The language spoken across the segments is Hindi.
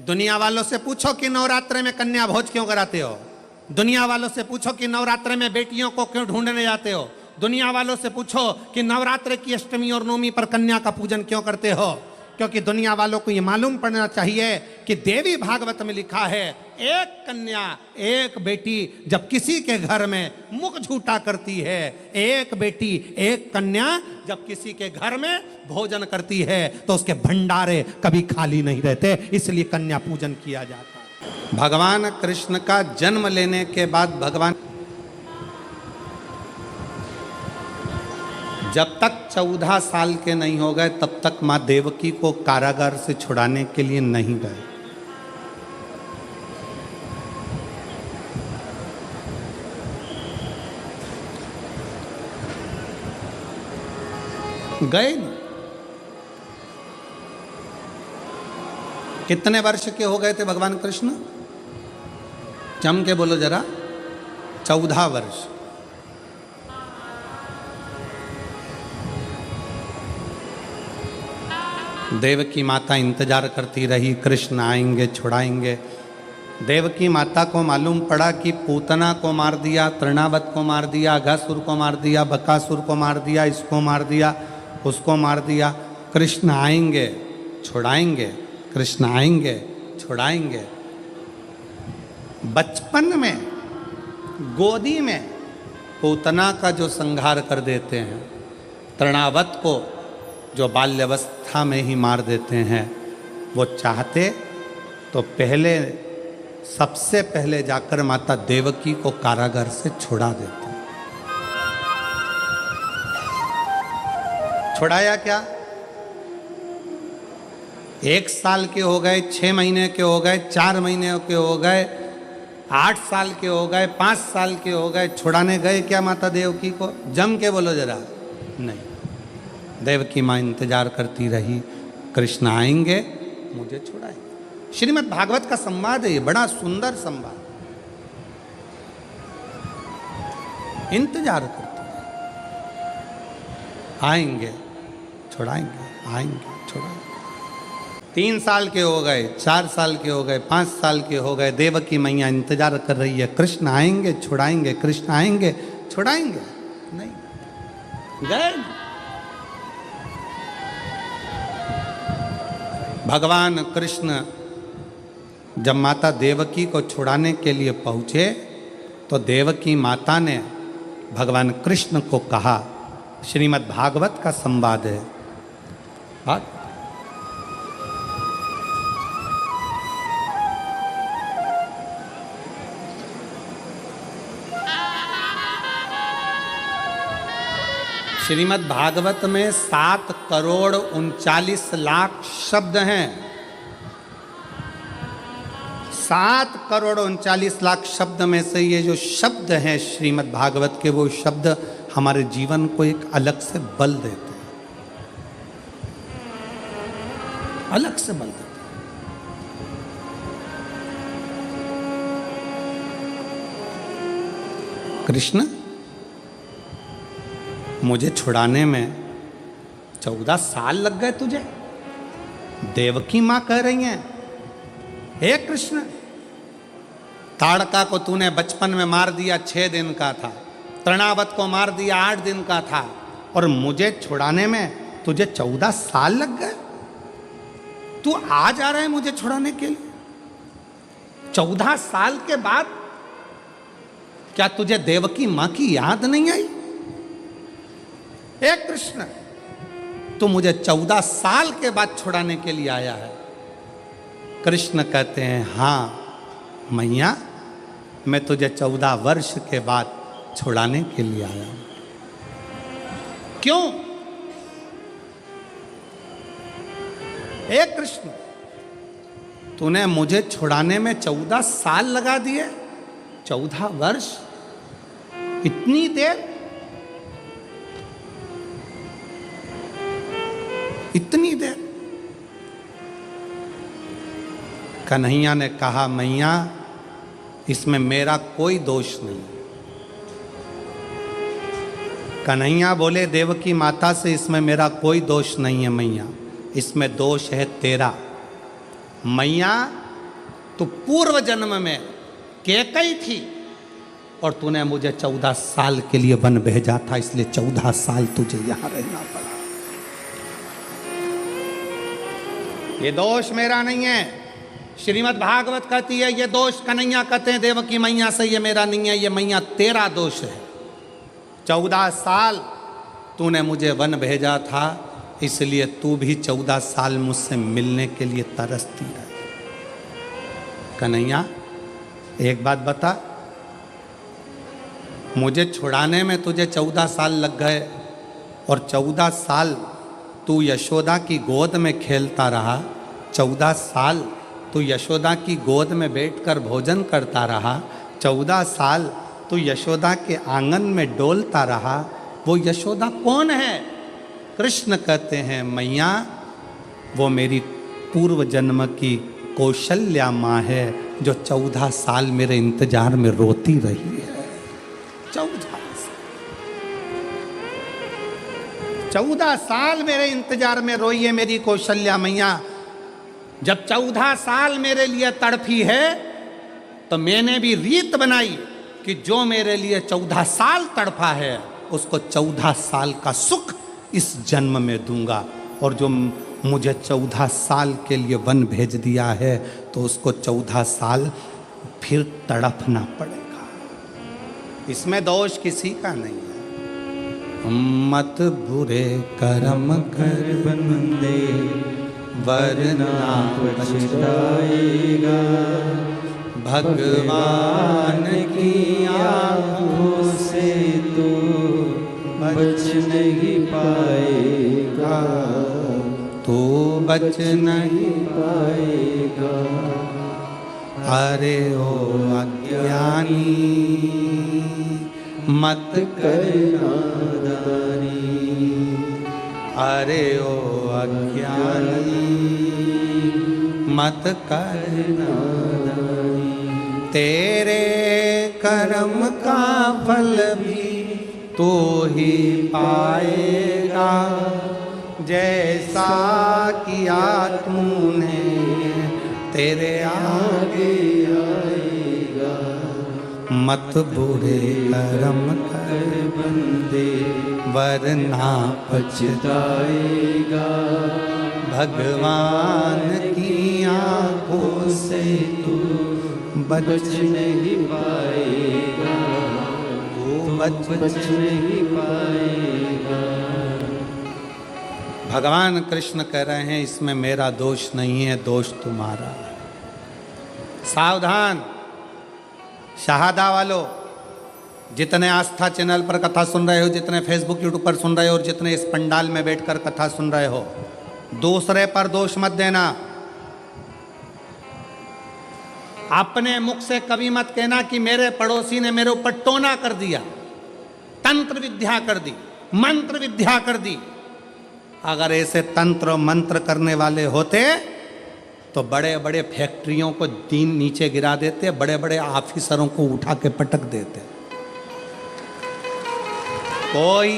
दुनिया वालों से पूछो कि नवरात्रे में कन्या भोज क्यों कराते हो। दुनिया वालों से पूछो कि नवरात्रे में बेटियों को क्यों ढूंढने जाते हो। दुनिया वालों से पूछो कि नवरात्रे की अष्टमी और नवमी पर कन्या का पूजन क्यों करते हो। क्योंकि दुनिया वालों को यह मालूम पड़ना चाहिए कि देवी भागवत में लिखा है, एक कन्या एक बेटी जब किसी के घर में मुख झूठा करती है, एक बेटी एक कन्या जब किसी के घर में भोजन करती है तो उसके भंडारे कभी खाली नहीं रहते, इसलिए कन्या पूजन किया जाता है। भगवान कृष्ण का जन्म लेने के बाद भगवान जब तक 14 साल के नहीं हो गए तब तक मां देवकी को कारागार से छुड़ाने के लिए नहीं गए। गए नहीं। कितने वर्ष के हो गए थे भगवान कृष्ण? जम के बोलो जरा। 14 वर्ष। देवकी माता इंतजार करती रही, कृष्ण आएंगे छुड़ाएंगे। देवकी माता को मालूम पड़ा कि पूतना को मार दिया, तृणावत को मार दिया, अघासुर को मार दिया, बकासुर को मार दिया, इसको मार दिया, उसको मार दिया। कृष्ण आएंगे छुड़ाएंगे, कृष्ण आएंगे छुड़ाएंगे। बचपन में गोदी में पूतना का जो संहार कर देते हैं, तृणावत को जो बाल्यावस्था में ही मार देते हैं, वो चाहते तो पहले सबसे पहले जाकर माता देवकी को कारागार से छुड़ा देते। छुड़ाया क्या? 1 साल के हो गए, 6 महीने के हो गए, 4 महीने के हो गए, 8 साल के हो गए, 5 साल के हो गए, छुड़ाने गए क्या माता देवकी को? जम के बोलो जरा। नहीं। देवकी माँ इंतजार करती रही, कृष्ण आएंगे मुझे छुड़ाएंगे। श्रीमद् भागवत का संवाद है ये, बड़ा सुंदर संवाद। इंतजार करती रही, आएंगे छुड़ाएंगे, आएंगे छुड़ाएंगे। 3 साल के हो गए, 4 साल के हो गए, 5 साल के हो गए। देवकी मैया इंतजार कर रही है, कृष्ण आएंगे छुड़ाएंगे, कृष्ण आएंगे छुड़ाएंगे। नहीं गए। भगवान कृष्ण जब माता देवकी को छुड़ाने के लिए पहुँचे तो देवकी माता ने भगवान कृष्ण को कहा, श्रीमद् भागवत का संवाद है। बात श्रीमद् भागवत में 7 करोड़ 39 लाख शब्द हैं। 7 करोड़ 39 लाख शब्द में से ये जो शब्द हैं श्रीमद् भागवत के, वो शब्द हमारे जीवन को एक अलग से बल देते हैं, अलग से बल देते हैं। कृष्ण मुझे छुड़ाने में 14 साल लग गए तुझे। देवकी मां कह रही हैं, हे कृष्ण, ताड़का को तूने बचपन में मार दिया, 6 दिन का था। तृणावत को मार दिया, 8 दिन का था। और मुझे छुड़ाने में तुझे 14 साल लग गए। तू आज आ रहा है मुझे छुड़ाने के लिए? 14 साल के बाद क्या तुझे देवकी मां की याद नहीं आई? हे कृष्ण, तू मुझे 14 साल के बाद छुड़ाने के लिए आया है। कृष्ण कहते हैं, हाँ मैया, मैं तुझे 14 वर्ष के बाद छुड़ाने के लिए आया हूं। क्यों? हे कृष्ण, तूने मुझे छुड़ाने में 14 साल लगा दिए। 14 वर्ष, इतनी देर, इतनी देर। कन्हैया ने कहा, मैया इसमें मेरा कोई दोष नहीं। कन्हैया बोले देवकी माता से, इसमें मेरा कोई दोष नहीं है मैया, इसमें दोष है तेरा। मैया तू पूर्व जन्म में कैकई थी और तूने मुझे 14 साल के लिए वन भेजा था, इसलिए 14 साल तुझे यहां रहना पड़ा। ये दोष मेरा नहीं है, श्रीमद् भागवत कहती है ये दोष कन्हैया कहते हैं देवकी मैया से, ये मेरा नहीं है, ये मैया तेरा दोष है। 14 साल तूने मुझे वन भेजा था, इसलिए तू भी 14 साल मुझसे मिलने के लिए तरसती रही। कन्हैया एक बात बता, मुझे छुड़ाने में तुझे 14 साल लग गए और 14 साल तू यशोदा की गोद में खेलता रहा, 14 साल तू यशोदा की गोद में बैठकर भोजन करता रहा, 14 साल तू यशोदा के आंगन में डोलता रहा। वो यशोदा कौन है? कृष्ण कहते हैं मैया वो मेरी पूर्व जन्म की कौशल्या माँ है, जो 14 साल मेरे इंतजार में रोती रही है। 14 साल मेरे इंतजार में रोई है मेरी कौशल्या मैया। जब 14 साल मेरे लिए तड़फी है तो मैंने भी रीत बनाई कि जो मेरे लिए 14 साल तड़फा है उसको 14 साल का सुख इस जन्म में दूंगा, और जो मुझे 14 साल के लिए वन भेज दिया है तो उसको 14 साल फिर तड़पना पड़ेगा। इसमें दोष किसी का नहीं है। मत बुरे कर्म कर बंदे वरना पछताएगा, भगवान की आँखों से तो बच नहीं पाएगा, तो बच नहीं पाएगा। अरे ओ अज्ञानी मत करना नादानी, अरे ओ अज्ञानी मत करना नादानी। तेरे कर्म का फल भी तो ही पाएगा, जैसा किया तूने तेरे आगे आएगा। मत बुरे कर्म कर बंदे वरना पछताएगा, भगवान की आँखों से तू बच नहीं पाएगा, वो बच नहीं पाएगा। भगवान कृष्ण कह रहे हैं इसमें मेरा दोष नहीं है, दोष तुम्हारा है। सावधान शहादा वालों, जितने आस्था चैनल पर कथा सुन रहे हो, जितने फेसबुक यूट्यूब पर सुन रहे हो और जितने इस पंडाल में बैठकर कथा सुन रहे हो, दूसरे पर दोष मत देना। अपने मुख से कभी मत कहना कि मेरे पड़ोसी ने मेरे ऊपर टोना कर दिया, तंत्र विद्या कर दी, मंत्र विद्या कर दी। अगर ऐसे तंत्र मंत्र करने वाले होते तो बड़े बड़े फैक्ट्रियों को दीन नीचे गिरा देते, बड़े बड़े ऑफिसरों को उठा के पटक देते। कोई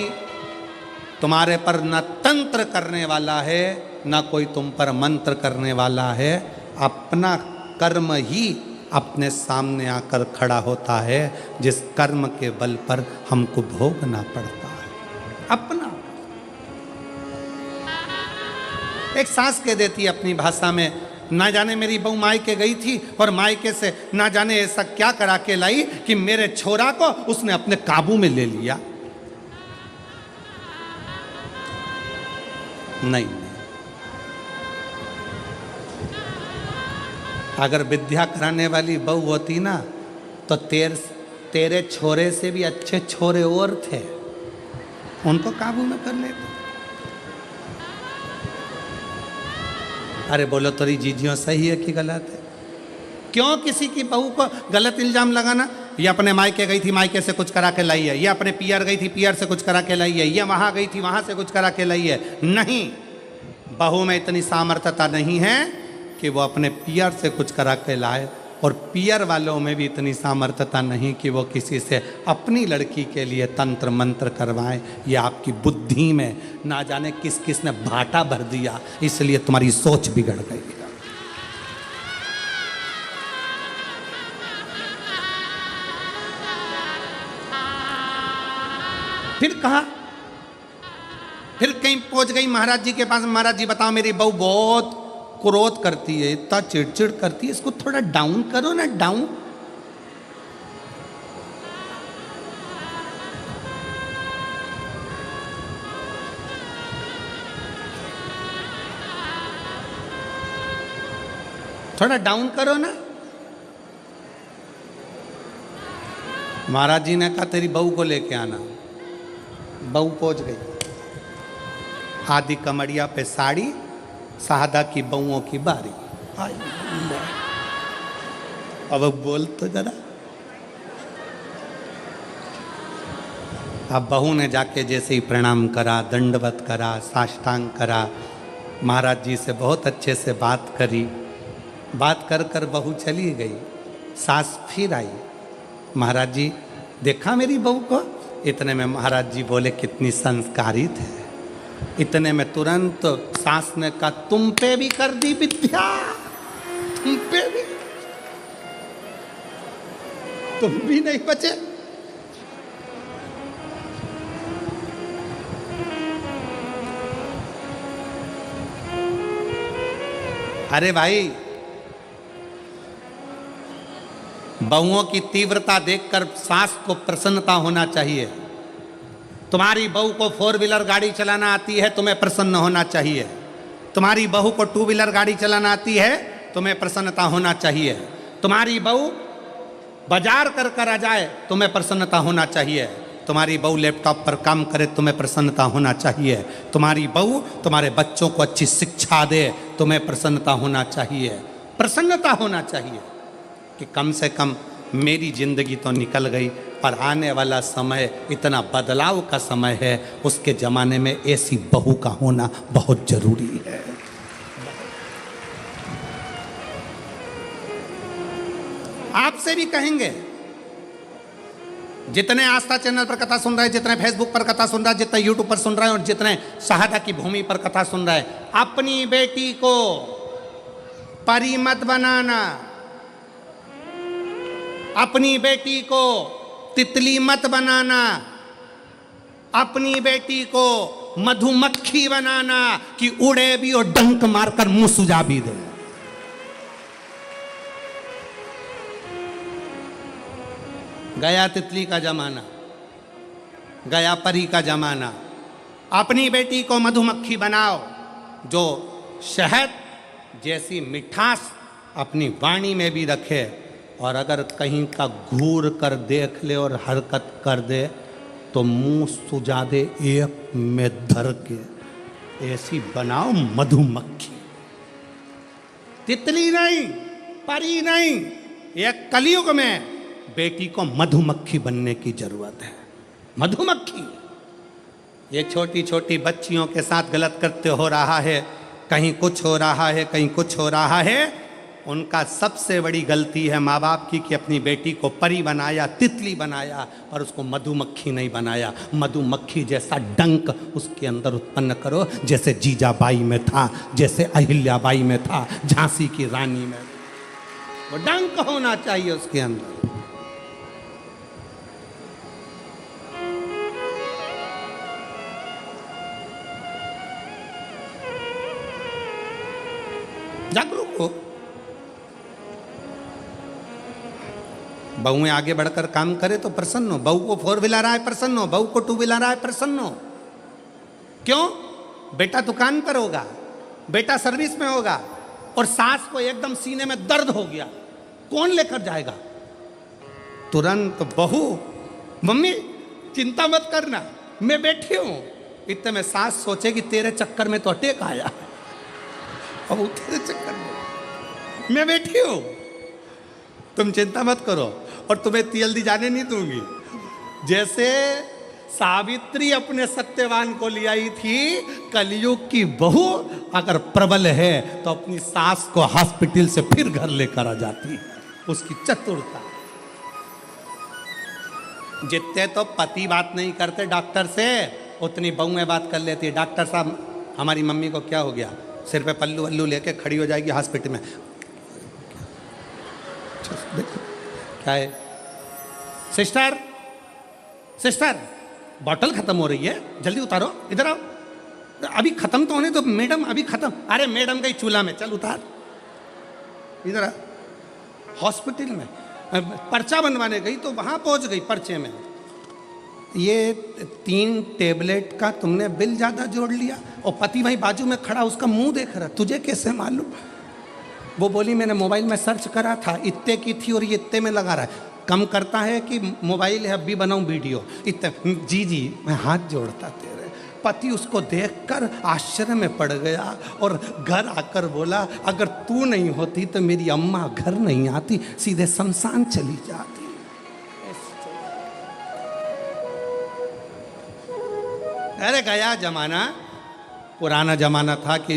तुम्हारे पर न तंत्र करने वाला है न कोई तुम पर मंत्र करने वाला है, अपना कर्म ही अपने सामने आकर खड़ा होता है, जिस कर्म के बल पर हमको भोगना पड़ता है। अपना एक सास कह देती है अपनी भाषा में, ना जाने मेरी बहू मायके गई थी और मायके से ना जाने ऐसा क्या करा के लाई कि मेरे छोरा को उसने अपने काबू में ले लिया। नहीं, अगर विद्या कराने वाली बहू होती ना तो तेरे छोरे से भी अच्छे छोरे और थे, उनको काबू में कर लेते। अरे बोलो तेरी जीजियों सही है कि गलत है? क्यों किसी की बहू को गलत इल्जाम लगाना? ये अपने मायके गई थी, मायके से कुछ करा के लाई है, ये अपने पियर गई थी, पियर से कुछ करा के लाई है, ये वहां गई थी, वहां से कुछ करा के लाई है। नहीं, बहू में इतनी सामर्थ्यता नहीं है कि वो अपने पियर से कुछ करा के लाए, और पियर वालों में भी इतनी सामर्थ्यता नहीं कि वो किसी से अपनी लड़की के लिए तंत्र मंत्र करवाएं। ये आपकी बुद्धि में ना जाने किस किस ने भाटा भर दिया, इसलिए तुम्हारी सोच बिगड़ गई। फिर कहा, फिर कहीं पहुंच गई महाराज जी के पास। महाराज जी बताओ मेरी बहू बहुत क्रोध करती है, इतना चिड़चिड़ करती है, इसको थोड़ा डाउन करो ना, डाउन। थोड़ा डाउन करो ना। महाराज जी ने कहा तेरी बहू को लेके आना। बहू पहुंच गई, आधी कमरिया पे साड़ी, साहदा की बहुओं की बारी। अब बोल तो जरा। अब बहू ने जाके जैसे ही प्रणाम करा, दंडवत करा, साष्टांग करा, महाराज जी से बहुत अच्छे से बात करी। बात कर कर बहू चली गई। सास फिर आई, महाराज जी देखा मेरी बहू को? इतने में महाराज जी बोले कितनी संस्कारित है। इतने में तुरंत सास ने कहा तुम पे भी कर दी विद्या, तुम पे भी, तुम भी नहीं बचे। अरे भाई, बहुओं की तीव्रता देखकर सास को प्रसन्नता होना चाहिए। तुम्हारी बहू को 4 व्हीलर गाड़ी चलाना आती है, तुम्हें प्रसन्न होना चाहिए। तुम्हारी बहू को 2 व्हीलर गाड़ी चलाना आती है, तुम्हें प्रसन्नता होना चाहिए। तुम्हारी बहू बाजार कर कर आ जाए, तुम्हें प्रसन्नता होना चाहिए। तुम्हारी बहू लैपटॉप पर काम करे, तुम्हें प्रसन्नता होना चाहिए। तुम्हारी बहू तुम्हारे बच्चों को अच्छी शिक्षा दे, तुम्हें प्रसन्नता होना चाहिए। प्रसन्नता होना चाहिए कि कम से कम मेरी जिंदगी तो निकल गई, पर आने वाला समय इतना बदलाव का समय है, उसके ज़माने में ऐसी बहू का होना बहुत जरूरी है। आपसे भी कहेंगे, जितने आस्था चैनल पर कथा सुन रहे हैं, जितने फेसबुक पर कथा सुन रहे हैं, जितने यूट्यूब पर सुन रहे हैं और जितने शहादा की भूमि पर कथा सुन रहे हैं, अपनी बेटी को परी मत बनाना, अपनी बेटी को तितली मत बनाना, अपनी बेटी को मधुमक्खी बनाना कि उड़े भी और डंक मारकर मुंह सुझा भी दे। गया तितली का जमाना, गया परी का जमाना। अपनी बेटी को मधुमक्खी बनाओ जो शहद जैसी मिठास अपनी वाणी में भी रखे, और अगर कहीं का घूर कर देख ले और हरकत कर दे तो मुंह सुजा दे एक में धर के। ऐसी बनाओ मधुमक्खी, तितली नहीं, परी नहीं। एक कलयुग में बेटी को मधुमक्खी बनने की जरूरत है। मधुमक्खी। ये छोटी छोटी बच्चियों के साथ गलत करते हो रहा है, कहीं कुछ हो रहा है, कहीं कुछ हो रहा है। उनका सबसे बड़ी गलती है माँ बाप की कि अपनी बेटी को परी बनाया, तितली बनाया और उसको मधुमक्खी नहीं बनाया। मधुमक्खी जैसा डंक उसके अंदर उत्पन्न करो, जैसे जीजाबाई में था, जैसे अहिल्याबाई में था, झांसी की रानी में। वो डंक होना चाहिए उसके अंदर। जागरूक हो। बहू में आगे बढ़कर काम करे तो प्रसन्न हो। बहू को 4 व्हीलर आए प्रसन्न हो, बहू को 2 व्हीलर आए प्रसन्न हो। क्यों? बेटा दुकान पर होगा, बेटा सर्विस में होगा, और सास को एकदम सीने में दर्द हो गया, कौन लेकर जाएगा? तुरंत बहू, मम्मी चिंता मत करना, मैं बैठी हूं। इतने में सास सोचेगी तेरे चक्कर में तो अटैक आया, अब तेरे चक्कर में मैं बैठी हूं, तुम चिंता मत करो और तुम्हें जल्दी जाने नहीं दूंगी। जैसे सावित्री अपने सत्यवान को ले आई थी, कलयुग की बहू अगर प्रबल है तो अपनी सास को हॉस्पिटल से फिर घर लेकर आ जाती है। उसकी चतुरता। जितने तो पति बात नहीं करते डॉक्टर से, उतनी बहुएं बात कर लेती है। डॉक्टर साहब हमारी मम्मी को क्या हो गया? सिर पे पल्लू वल्लू लेके खड़ी हो जाएगी हॉस्पिटल में। क्या है? सिस्टर सिस्टर बॉटल खत्म हो रही है, जल्दी उतारो, इधर आओ, अभी खत्म तो होने तो मैडम, अभी खत्म। अरे मैडम गई चूल्हा में, चल उतार, इधर आ। हॉस्पिटल में पर्चा बनवाने गई तो वहां पहुंच गई पर्चे में, ये 3 टेबलेट का तुमने बिल ज्यादा जोड़ लिया। और पति वहीं बाजू में खड़ा, उसका मुंह देख रहा, तुझे कैसे मालूम? वो बोली मैंने मोबाइल में सर्च करा था, इतने की थी और ये इतने में लगा रहा है। कम करता है कि मोबाइल है, अभी बनाऊं वीडियो, इतने। जी जी, मैं हाथ जोड़ता तेरे। पति उसको देखकर आश्चर्य में पड़ गया और घर आकर बोला, अगर तू नहीं होती तो मेरी अम्मा घर नहीं आती, सीधे शमशान चली जाती। अरे गया जमाना, पुराना जमाना था कि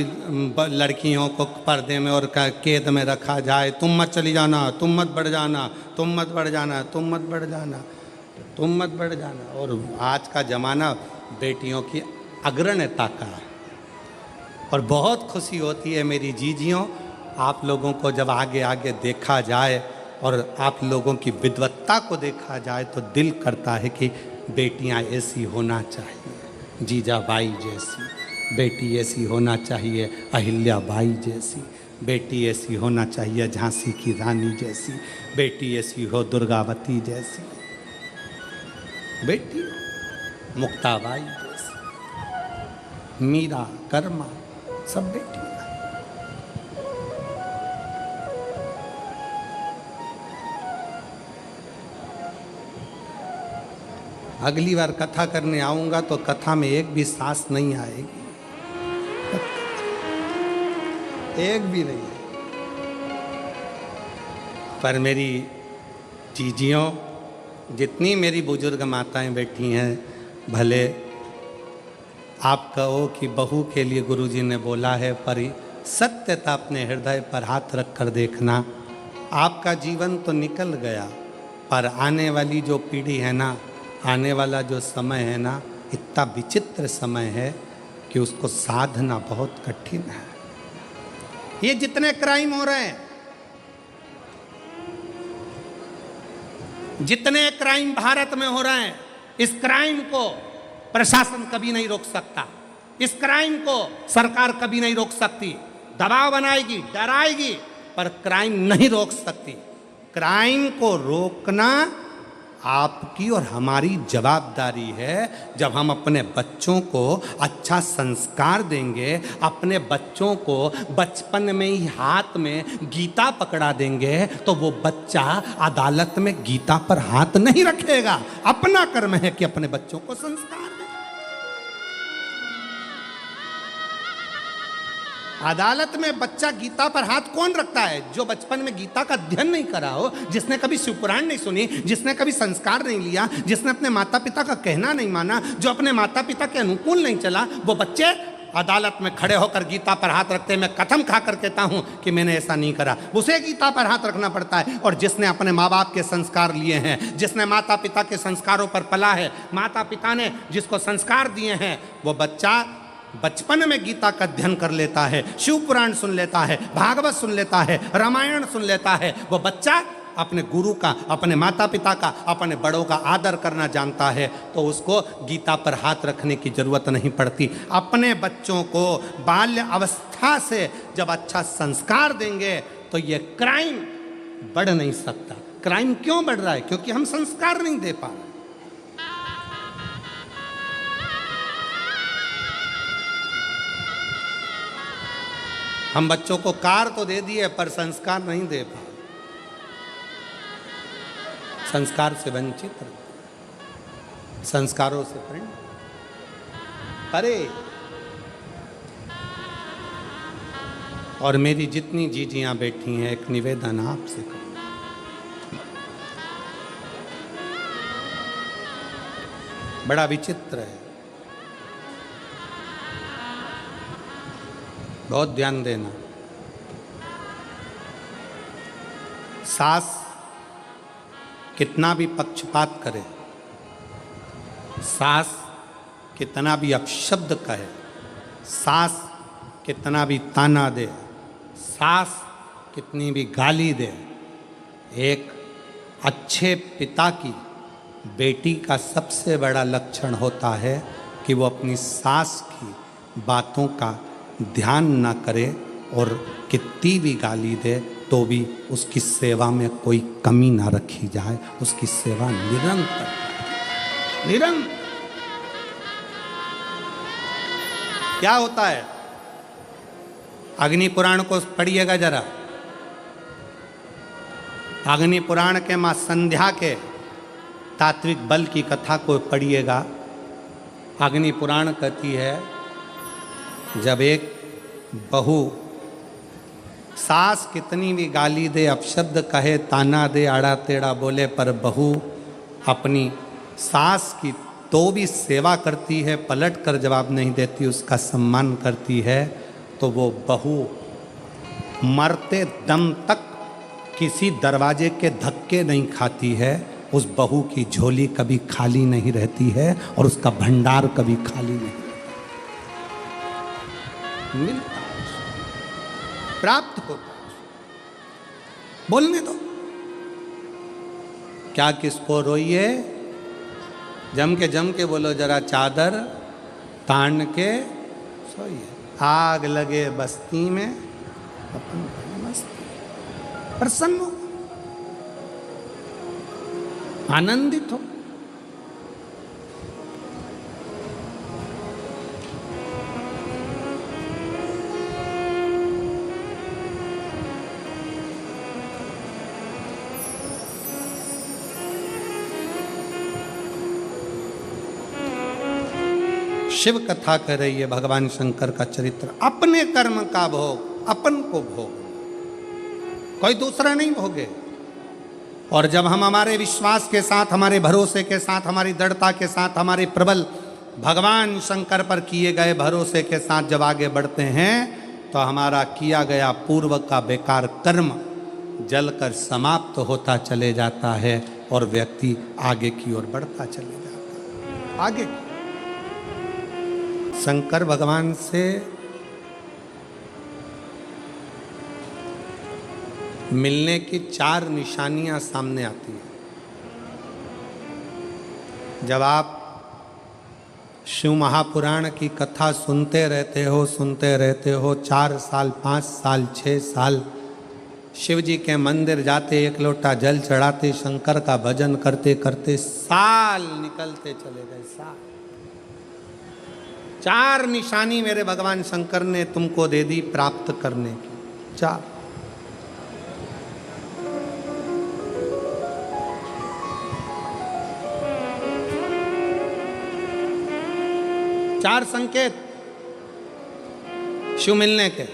लड़कियों को पर्दे में और कैद में रखा जाए, तुम मत चली जाना, तुम मत बढ़ जाना, तुम मत बढ़ जाना, तुम मत बढ़ जाना, तुम मत बढ़ जाना। और आज का ज़माना बेटियों की अग्रणता का। और बहुत खुशी होती है मेरी जीजियों, आप लोगों को जब आगे आगे देखा जाए और आप लोगों की विद्वत्ता को देखा जाए तो दिल करता है कि बेटियां ऐसी होना चाहिए, जीजाबाई जैसी बेटी ऐसी होना चाहिए, अहिल्याबाई जैसी बेटी ऐसी होना चाहिए, झांसी की रानी जैसी बेटी ऐसी हो, दुर्गावती जैसी बेटी, मुक्ताबाई जैसी, मीरा, कर्मा, सब बेटी। अगली बार कथा करने आऊंगा तो कथा में एक भी सांस नहीं आएगी, एक भी नहीं। पर मेरी जीजियों, जितनी मेरी बुजुर्ग माताएं बैठी हैं, भले आप कहो कि बहू के लिए गुरुजी ने बोला है, पर सत्यता अपने हृदय पर हाथ रख कर देखना। आपका जीवन तो निकल गया, पर आने वाली जो पीढ़ी है ना, आने वाला जो समय है ना, इतना विचित्र समय है कि उसको साधना बहुत कठिन है। ये जितने क्राइम हो रहे हैं, जितने क्राइम भारत में हो रहे हैं, इस क्राइम को प्रशासन कभी नहीं रोक सकता, इस क्राइम को सरकार कभी नहीं रोक सकती। दबाव बनाएगी, डराएगी, पर क्राइम नहीं रोक सकती। क्राइम को रोकना आपकी और हमारी जवाबदारी है। जब हम अपने बच्चों को अच्छा संस्कार देंगे, अपने बच्चों को बचपन में ही हाथ में गीता पकड़ा देंगे, तो वो बच्चा अदालत में गीता पर हाथ नहीं रखेगा। अपना कर्म है कि अपने बच्चों को संस्कार दे। अदालत में बच्चा गीता पर हाथ कौन रखता है? जो बचपन में गीता का अध्ययन नहीं करा हो, जिसने कभी शिवपुराण नहीं सुनी, जिसने कभी संस्कार नहीं लिया, जिसने अपने माता पिता का कहना नहीं माना, जो अपने माता पिता के अनुकूल नहीं चला, वो बच्चे अदालत में खड़े होकर गीता पर हाथ रखते हैं। मैं कसम खाकर कहता हूं कि मैंने ऐसा नहीं करा। उसे गीता पर हाथ रखना पड़ता है। और जिसने अपने माँ बाप के संस्कार लिए हैं, जिसने माता पिता के संस्कारों पर पला है, माता पिता ने जिसको संस्कार दिए हैं, वो बच्चा बचपन में गीता का अध्ययन कर लेता है, शिव पुराण सुन लेता है, भागवत सुन लेता है, रामायण सुन लेता है। वो बच्चा अपने गुरु का, अपने माता पिता का, अपने बड़ों का आदर करना जानता है, तो उसको गीता पर हाथ रखने की जरूरत नहीं पड़ती। अपने बच्चों को बाल्य अवस्था से जब अच्छा संस्कार देंगे तो ये क्राइम बढ़ नहीं सकता। क्राइम क्यों बढ़ रहा है? क्योंकि हम संस्कार नहीं दे पा रहे। हम बच्चों को कार तो दे दिए पर संस्कार नहीं दे पाए, संस्कार से वंचित, संस्कारों से परे। और मेरी जितनी जीजियां बैठी हैं, एक निवेदन आपसे करूं, बड़ा विचित्र है, बहुत ध्यान देना। सास कितना भी पक्षपात करे, सास कितना भी अपशब्द कहे, सास कितना भी ताना दे, सास कितनी भी गाली दे, एक अच्छे पिता की बेटी का सबसे बड़ा लक्षण होता है कि वो अपनी सास की बातों का ध्यान ना करे और कितनी भी गाली दे तो भी उसकी सेवा में कोई कमी ना रखी जाए, उसकी सेवा निरंतर। क्या होता है? अग्नि पुराण को पढ़िएगा जरा। अग्नि पुराण के मां संध्या के तात्विक बल की कथा को पढ़िएगा। अग्नि पुराण कहती है, जब एक बहू सास कितनी भी गाली दे, अपशब्द कहे, ताना दे, आड़ा टेढ़ा बोले, पर बहू अपनी सास की तो भी सेवा करती है, पलट कर जवाब नहीं देती, उसका सम्मान करती है, तो वो बहू मरते दम तक किसी दरवाजे के धक्के नहीं खाती है। उस बहू की झोली कभी खाली नहीं रहती है और उसका भंडार कभी खाली नहीं रहता। मिलता प्राप्त होता। बोलने दो, क्या किसको रोइए? जम के बोलो जरा, चादर तान के सोइए। आग लगे बस्ती में अपन मस्त प्रसन्न हो, आनंदित हो। शिव कथा कह रही है भगवान शंकर का चरित्र। अपने कर्म का भोग अपन को भोग, कोई दूसरा नहीं भोगे। और जब हम हमारे विश्वास के साथ, हमारे भरोसे के साथ, हमारी दृढ़ता के साथ, हमारे प्रबल भगवान शंकर पर किए गए भरोसे के साथ जब आगे बढ़ते हैं, तो हमारा किया गया पूर्व का बेकार कर्म जलकर समाप्त होता चले जाता है और व्यक्ति आगे की ओर बढ़ता चले जाता है। आगे की शंकर भगवान से मिलने की 4 निशानियां सामने आती हैं। जब आप शिव महापुराण की कथा सुनते रहते हो 4 साल, 5 साल, 6 साल शिव जी के मंदिर जाते, 1 लोटा जल चढ़ाते, शंकर का भजन करते करते साल निकलते चले गए। साल 4 निशानी मेरे भगवान शंकर ने तुमको दे दी प्राप्त करने की। 4 संकेत शिव मिलने के,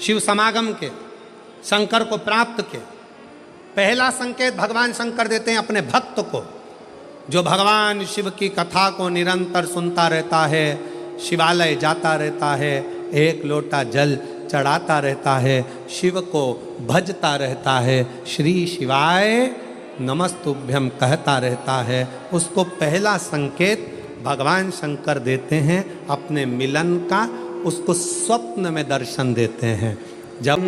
शिव समागम के, शंकर को प्राप्त के। पहला संकेत भगवान शंकर देते हैं अपने भक्त को, जो भगवान शिव की कथा को निरंतर सुनता रहता है, शिवालय जाता रहता है, 1 लोटा जल चढ़ाता रहता है, शिव को भजता रहता है, श्री शिवाय नमस्तुभ्यम कहता रहता है। उसको पहला संकेत भगवान शंकर देते हैं अपने मिलन का, उसको स्वप्न में दर्शन देते हैं। जब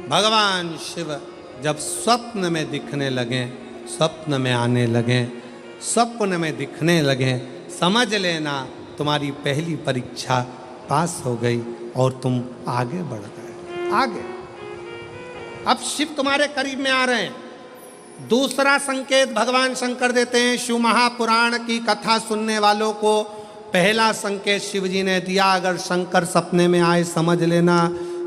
भगवान शिव जब स्वप्न में दिखने लगे, स्वप्न में आने लगे, स्वप्न में दिखने लगे, समझ लेना तुम्हारी पहली परीक्षा पास हो गई और तुम आगे बढ़ गए। आगे अब शिव तुम्हारे करीब में आ रहे हैं। दूसरा संकेत भगवान शंकर देते हैं शिव महापुराण की कथा सुनने वालों को। पहला संकेत शिव जी ने दिया, अगर शंकर सपने में आए समझ लेना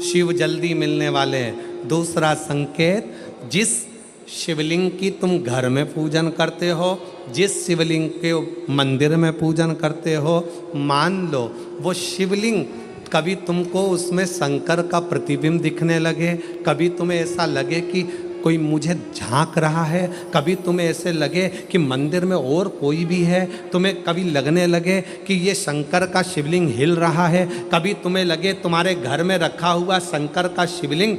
शिव जल्दी मिलने वाले हैं। दूसरा संकेत, जिस शिवलिंग की तुम घर में पूजन करते हो, जिस शिवलिंग के मंदिर में पूजन करते हो, मान लो वो शिवलिंग कभी तुमको उसमें शंकर का प्रतिबिंब दिखने लगे, कभी तुम्हें ऐसा लगे कि कोई मुझे झांक रहा है, कभी तुम्हें ऐसे लगे कि मंदिर में और कोई भी है, तुम्हें कभी लगने लगे कि ये शंकर का शिवलिंग हिल रहा है, कभी तुम्हें लगे तुम्हारे घर में रखा हुआ शंकर का शिवलिंग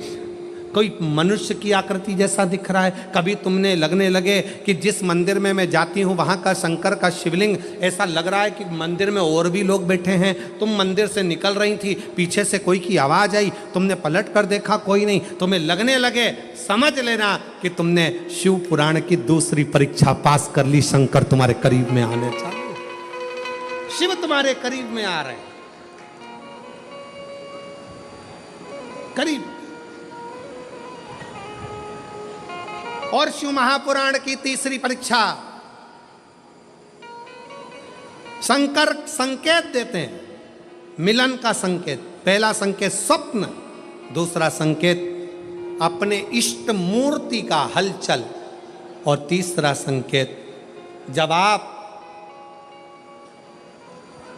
कोई मनुष्य की आकृति जैसा दिख रहा है। कभी तुमने लगने लगे कि जिस मंदिर में मैं जाती हूँ वहाँ का शंकर का शिवलिंग ऐसा लग रहा है कि मंदिर में और भी लोग बैठे हैं। तुम मंदिर से निकल रही थी, पीछे से कोई की आवाज़ आई, तुमने पलट कर देखा कोई नहीं, तुम्हें लगने लगे, समझ लेना कि तुमने शिव पुराण की दूसरी परीक्षा पास कर ली। शंकर तुम्हारे करीब में आने चालू, शिव तुम्हारे करीब में आ रहे, करीब। और शिव महापुराण की तीसरी परीक्षा, शंकर संकेत देते हैं, मिलन का संकेत। पहला संकेत स्वप्न, दूसरा संकेत अपने इष्ट मूर्ति का हलचल, और तीसरा संकेत जब आप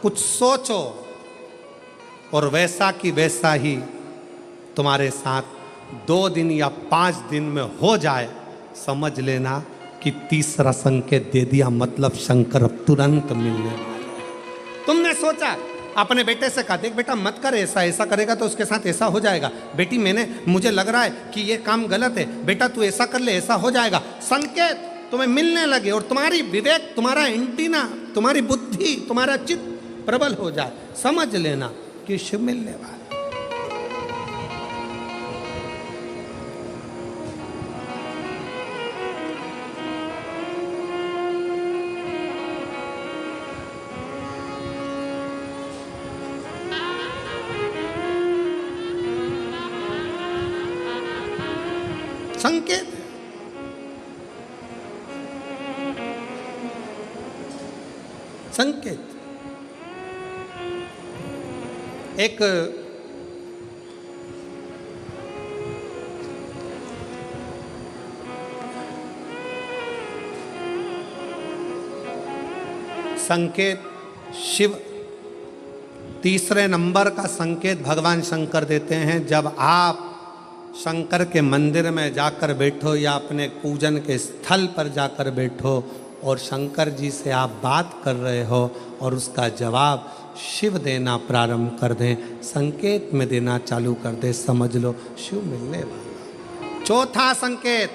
कुछ सोचो और वैसा कि वैसा ही तुम्हारे साथ 2 दिन या 5 दिन में हो जाए, समझ लेना कि तीसरा संकेत दे दिया, मतलब शंकर अब तुरंत मिलने वाले हैं। तुमने सोचा, अपने बेटे से कहा, देख बेटा मत कर ऐसा, ऐसा करेगा तो उसके साथ ऐसा हो जाएगा। बेटी मुझे लग रहा है कि ये काम गलत है, बेटा तू ऐसा कर ले, ऐसा हो जाएगा। संकेत तुम्हें मिलने लगे और तुम्हारी विवेक, तुम्हारा एंटीना, तुम्हारी बुद्धि, तुम्हारा चित्त प्रबल हो जाए, समझ लेना कि शिव मिलने वाला। संकेत संकेत एक संकेत शिव तीसरे नंबर का संकेत भगवान शंकर देते हैं। जब आप शंकर के मंदिर में जाकर बैठो या अपने पूजन के स्थल पर जाकर बैठो और शंकर जी से आप बात कर रहे हो और उसका जवाब शिव देना प्रारंभ कर दें, संकेत में देना चालू कर दे, समझ लो शिव मिलने वाला। चौथा संकेत,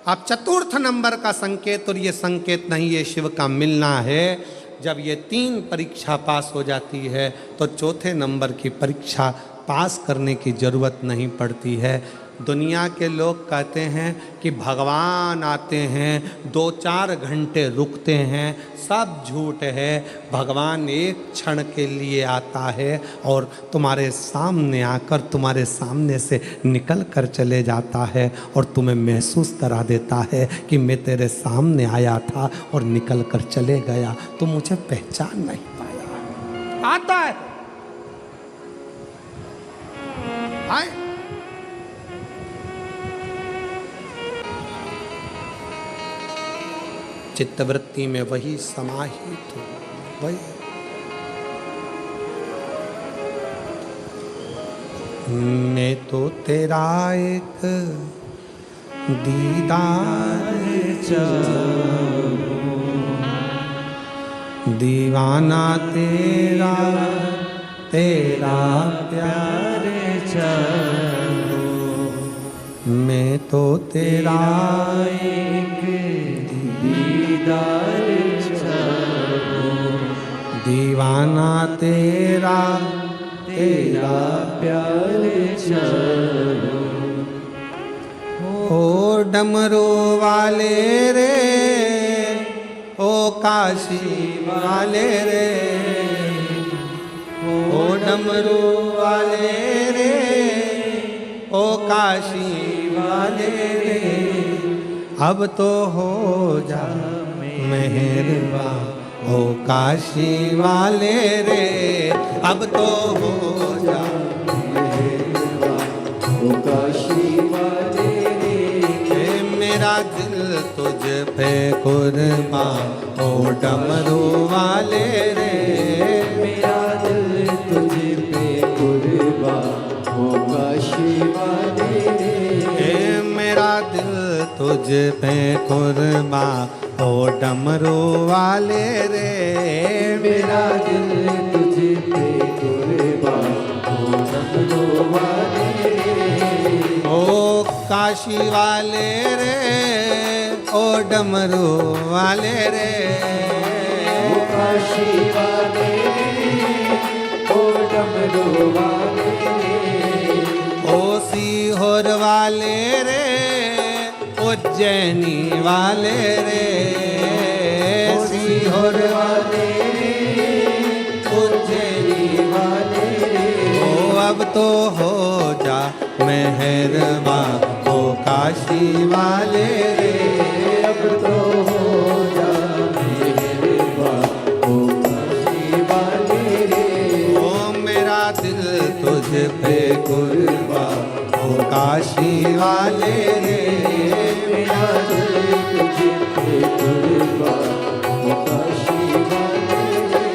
अब चतुर्थ नंबर का संकेत, और ये संकेत नहीं, ये शिव का मिलना है। जब ये 3 परीक्षा पास हो जाती है तो चौथे नंबर की परीक्षा पास करने की ज़रूरत नहीं पड़ती है। दुनिया के लोग कहते हैं कि भगवान आते हैं 2-4 घंटे रुकते हैं, सब झूठ है। भगवान एक क्षण के लिए आता है और तुम्हारे सामने आकर तुम्हारे सामने से निकल कर चले जाता है और तुम्हें महसूस करा देता है कि मैं तेरे सामने आया था और निकल कर चले गया, तो मुझे पहचान नहीं पाया। आता है, आए चित्तवृत्ति में वही समाहित हो, वही मैं तो तेरा एक दीदार चाहूं, दीवाना तेरा तेरा प्यार चाहूं, मैं तो तेरा एक दीदार चाहूं, दीवाना तेरा तेरा प्यार चाहूं। ओ डमरू वाले रे, ओ काशी वाले रे, ओ डमरू वाले रे, ओ काशी वाले रे, अब तो हो जा मेहरबान, ओ काशी वाले रे, अब तो हो जा मेहरबान, ओ काशी वाले रे, मेरा दिल तुझ पे कुर्बान, ओ डमरू वाले रे, मेरा दिल तुझ पे कुर्बान, ओ काशी वाले रे, मेरा दिल तुझ पे कुर्बान, ओ डमरू वाले रे, मेरा दिल तुझ पे कुर्बान, ओ डमरू वाले रे, ओ काशी वाले रे, ओ डमरू वाले रे, ओ काशी वाले ओ डमरू वाले ओ सीहोर वाले रे, उज्जैनी वाले रे, सीहोर वाले उज्जैनी वाले ओ अब तो हो जा मेहरबा, ओ काशी वाले रे, अब तो हो जा मेहरबा, ओ काशी वाले रे, ओ मेरा दिल तुझ पे कुर्बा, ओ काशी वाले रे, मेरा दिल तुझ पे कुर्बा, ओ काशी वाले रे।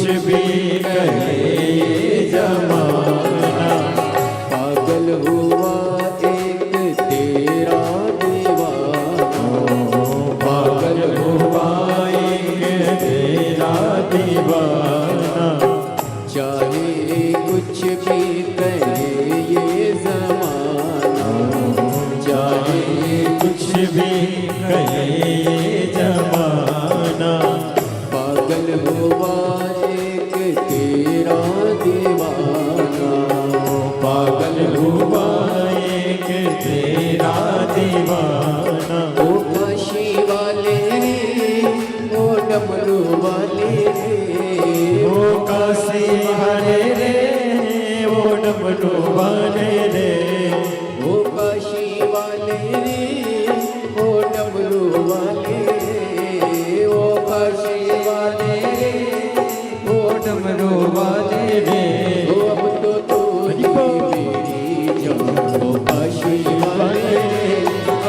भी कहे जमाना, पागल हुआ एक तेरा दीवाना, पागल हुआ एक तेरा दीवाना। चाहे कुछ भी कहे ये जमाना, चाहे कुछ भी कहे जमाना, पागल हुआ एक तेरा दीवाना, पागल हुआ एक तेरा दीवाना। ओ काशी वाले रे, ओ डमरू वाले रे, ओ काशी वाले रे, ओ डमरू वाले रे, ओ काशी वाले रे, ओ डमरू वाले रे, ओ काशी वाले रे, ओ डमरू वाले रे। ओ अब तो तू ही मेरी जान, ओ काशी वाले रे,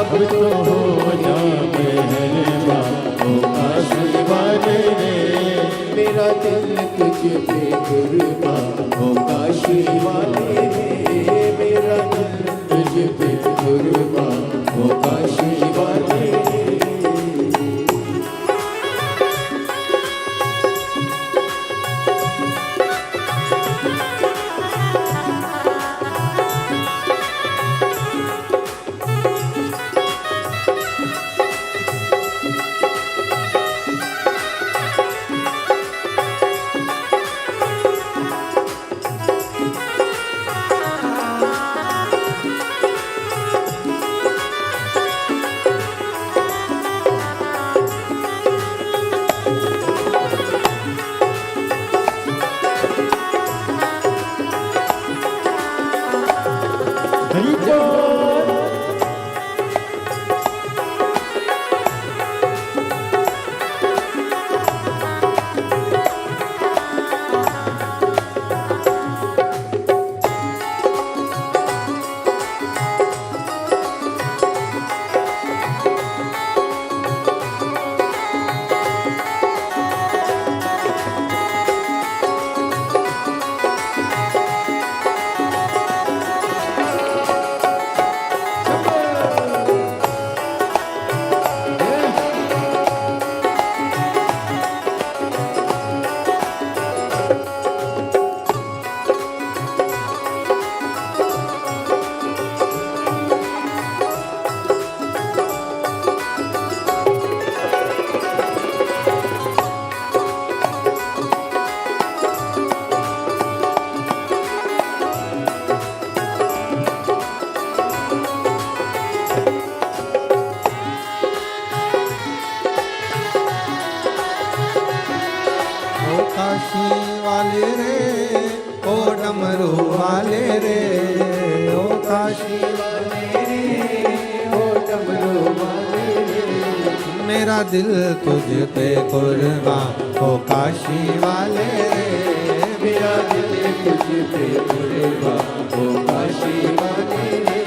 अब तो हो जा मेहरबान, ओ काशी वाले रे। मेरा दिल तुझ पे कुर्बान, ओ काशी वाले रे, मेरा दिल तुझ पे कुर्बान, ओ काशी वाले रे। काशी वाले रे, ओ डमरू वाले रे, ओ काशी वाले रे, ओ डमरू वाले रे। मेरा दिल तुझ पे कुर्बान, ओ काशी वाले रे, मेरा दिल तुझ पे कुर्बान, ओ काशी वाले रे,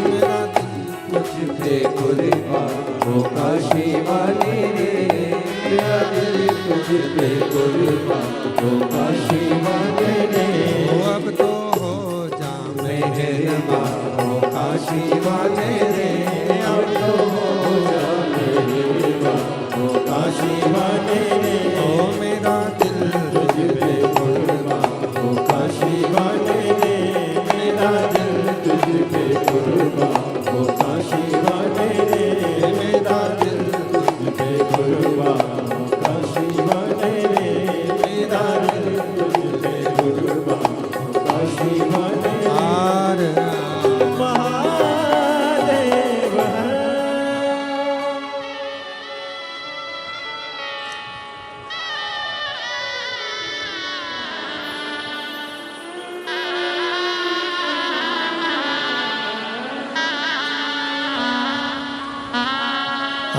मेरा दिल तुझ पे कुर्बान, ओ काशी वाले रे, मेरा दिल तुझ पे कुर्बान, ओ काशी वाले रे। ओ अब तो हो जा मेहरबान, ओ काशी वाले रे, अब तो हो जा मेहरबान, ओ काशी वाले रे। ओ मेरा दिल तुझ पे कुर्बान, ओ काशी वाले रे, मेरा दिल तुझ पे कुर्बान, ओ काशी वाले रे, मेरा दिल तुझ पे कुर्बान, ओ काशी वाले रे, मेरा दिल तुझ पे कुर्बान, ओ काशी वाले रे। महादेव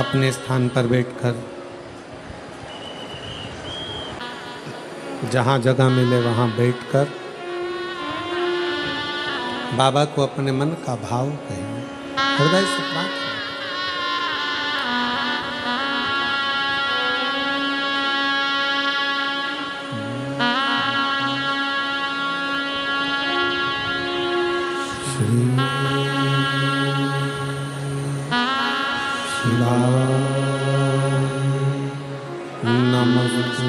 अपने स्थान पर बैठकर जहाँ जगह मिले वहाँ बैठकर बाबा को अपने मन का भाव कहिए, हृदय से प्रार्थना। श्री शिवाय नमस्तु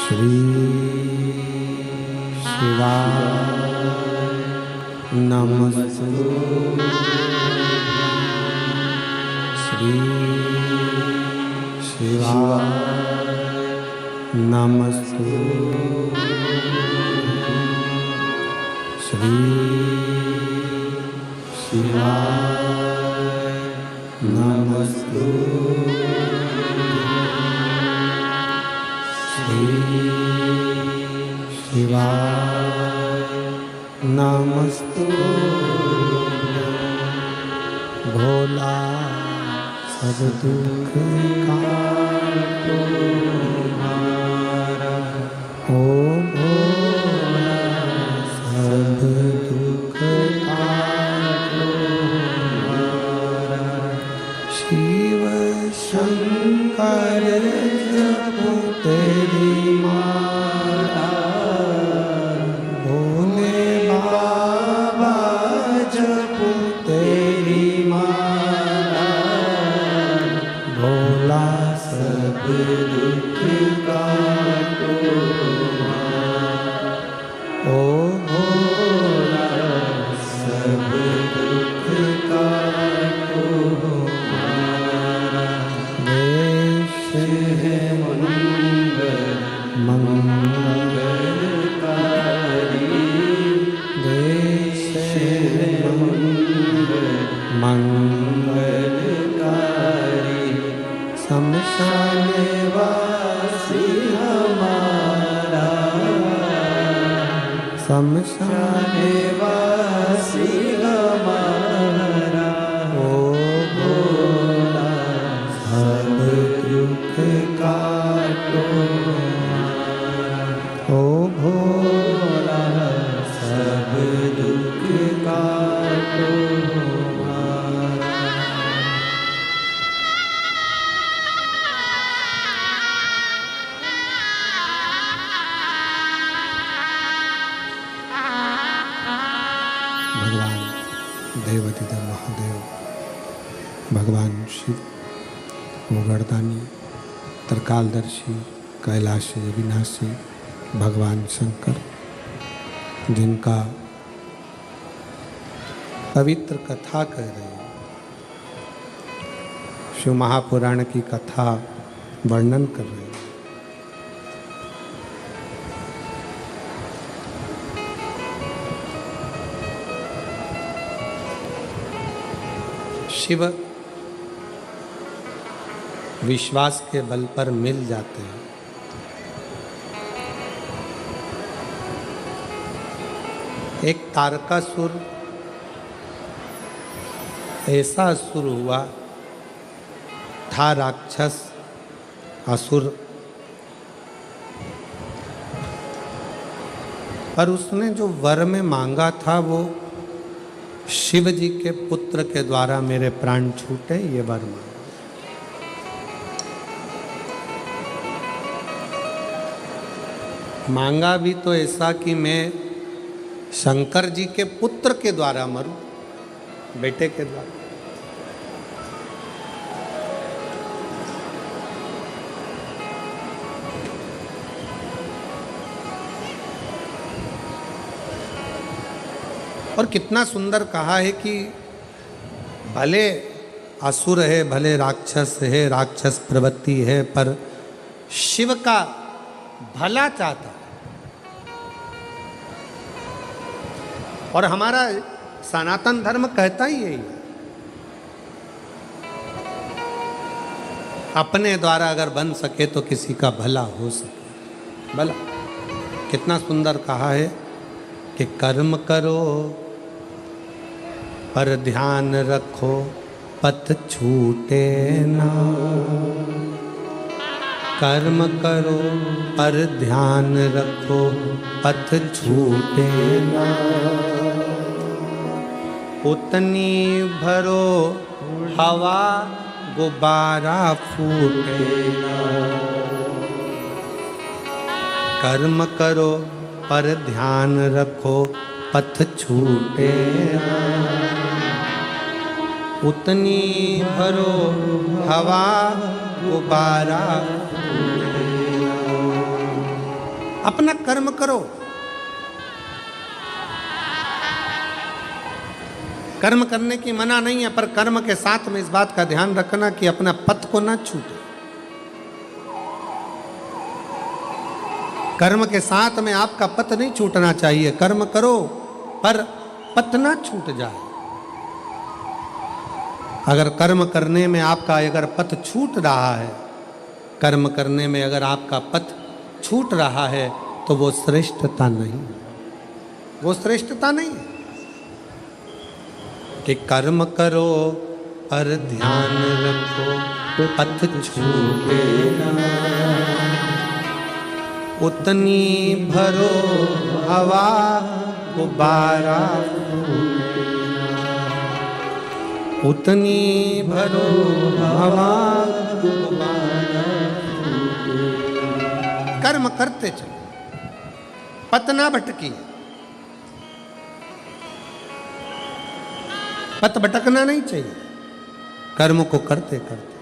श्री शिवाय नमस्तु श्री शिवाय नमस्तु श्री शिवाय नमस्तु श्री शिवाय नमस्तु भोला सब दुख काटो हमारा, ओ भोला सब दुख काटो हमारा। शिव शंकर जपो तेरी माला, भोले बाबा जपो तेरी माला, भोला सब दुख काटो हमारा, ओ भोला सब दुख काटो हमारा। देश है मंगलकारी, देश है मंगलकारी, शमशान वासी हमारा, शमशान वासी हमारा, ओ भोला सब दुख काटो हमारा, ओ भोला सब दुख काटो हमारा। भगवान देवाधिदेव महादेव, भगवान शिव, वो गर्दानी, त्रिकालदर्शी, कैलाशी, अविनाशी, भगवान शंकर, जिनका पवित्र कथा कह रहे हैं, शिव महापुराण की कथा वर्णन कर रहे हैं। शिव विश्वास के बल पर मिल जाते हैं। एक तारकासुर ऐसा असुर हुआ था, राक्षस असुर, पर उसने जो वर में मांगा था वो शिव जी के पुत्र के द्वारा मेरे प्राण छूटे, ये वर मांगा। मांगा भी तो ऐसा कि मैं शंकर जी के पुत्र के द्वारा मरूं, बेटे के द्वारा। और कितना सुंदर कहा है कि भले असुर है, भले राक्षस है, राक्षस प्रवृत्ति है, पर शिव का भला चाहता है। और हमारा सनातन धर्म कहता ही यही है, अपने द्वारा अगर बन सके तो किसी का भला हो सके। भला कितना सुंदर कहा है कि कर्म करो पर ध्यान रखो, पथ छूटे ना। कर्म करो पर ध्यान रखो, पथ छूटे ना। उतनी भरो हवा, गुब्बारा फूटे ना। कर्म करो पर ध्यान रखो पथ छूटे ना। उतनी भरो हवा गुब्बारा फूटे ना। अपना कर्म करो। कर्म करने की मना नहीं है, पर कर्म के साथ में इस बात का ध्यान रखना कि अपना पथ को ना छूटे। कर्म के साथ में आपका पथ नहीं छूटना चाहिए। कर्म करो पर पथ ना छूट जाए। अगर कर्म करने में आपका अगर पथ छूट रहा है, कर्म करने में अगर आपका पथ छूट रहा है, तो वो श्रेष्ठता नहीं, वो श्रेष्ठता नहीं है। कि कर्म करो पर ध्यान रखो पथ छूटे ना। उतनी भरो हवा गुब्बारा फूटे ना। उतनी भरो हवा गुब्बारा फूटे ना। कर्म करते चलो, पथ ना भटकी। पथ भटकना नहीं चाहिए, कर्म को करते करते।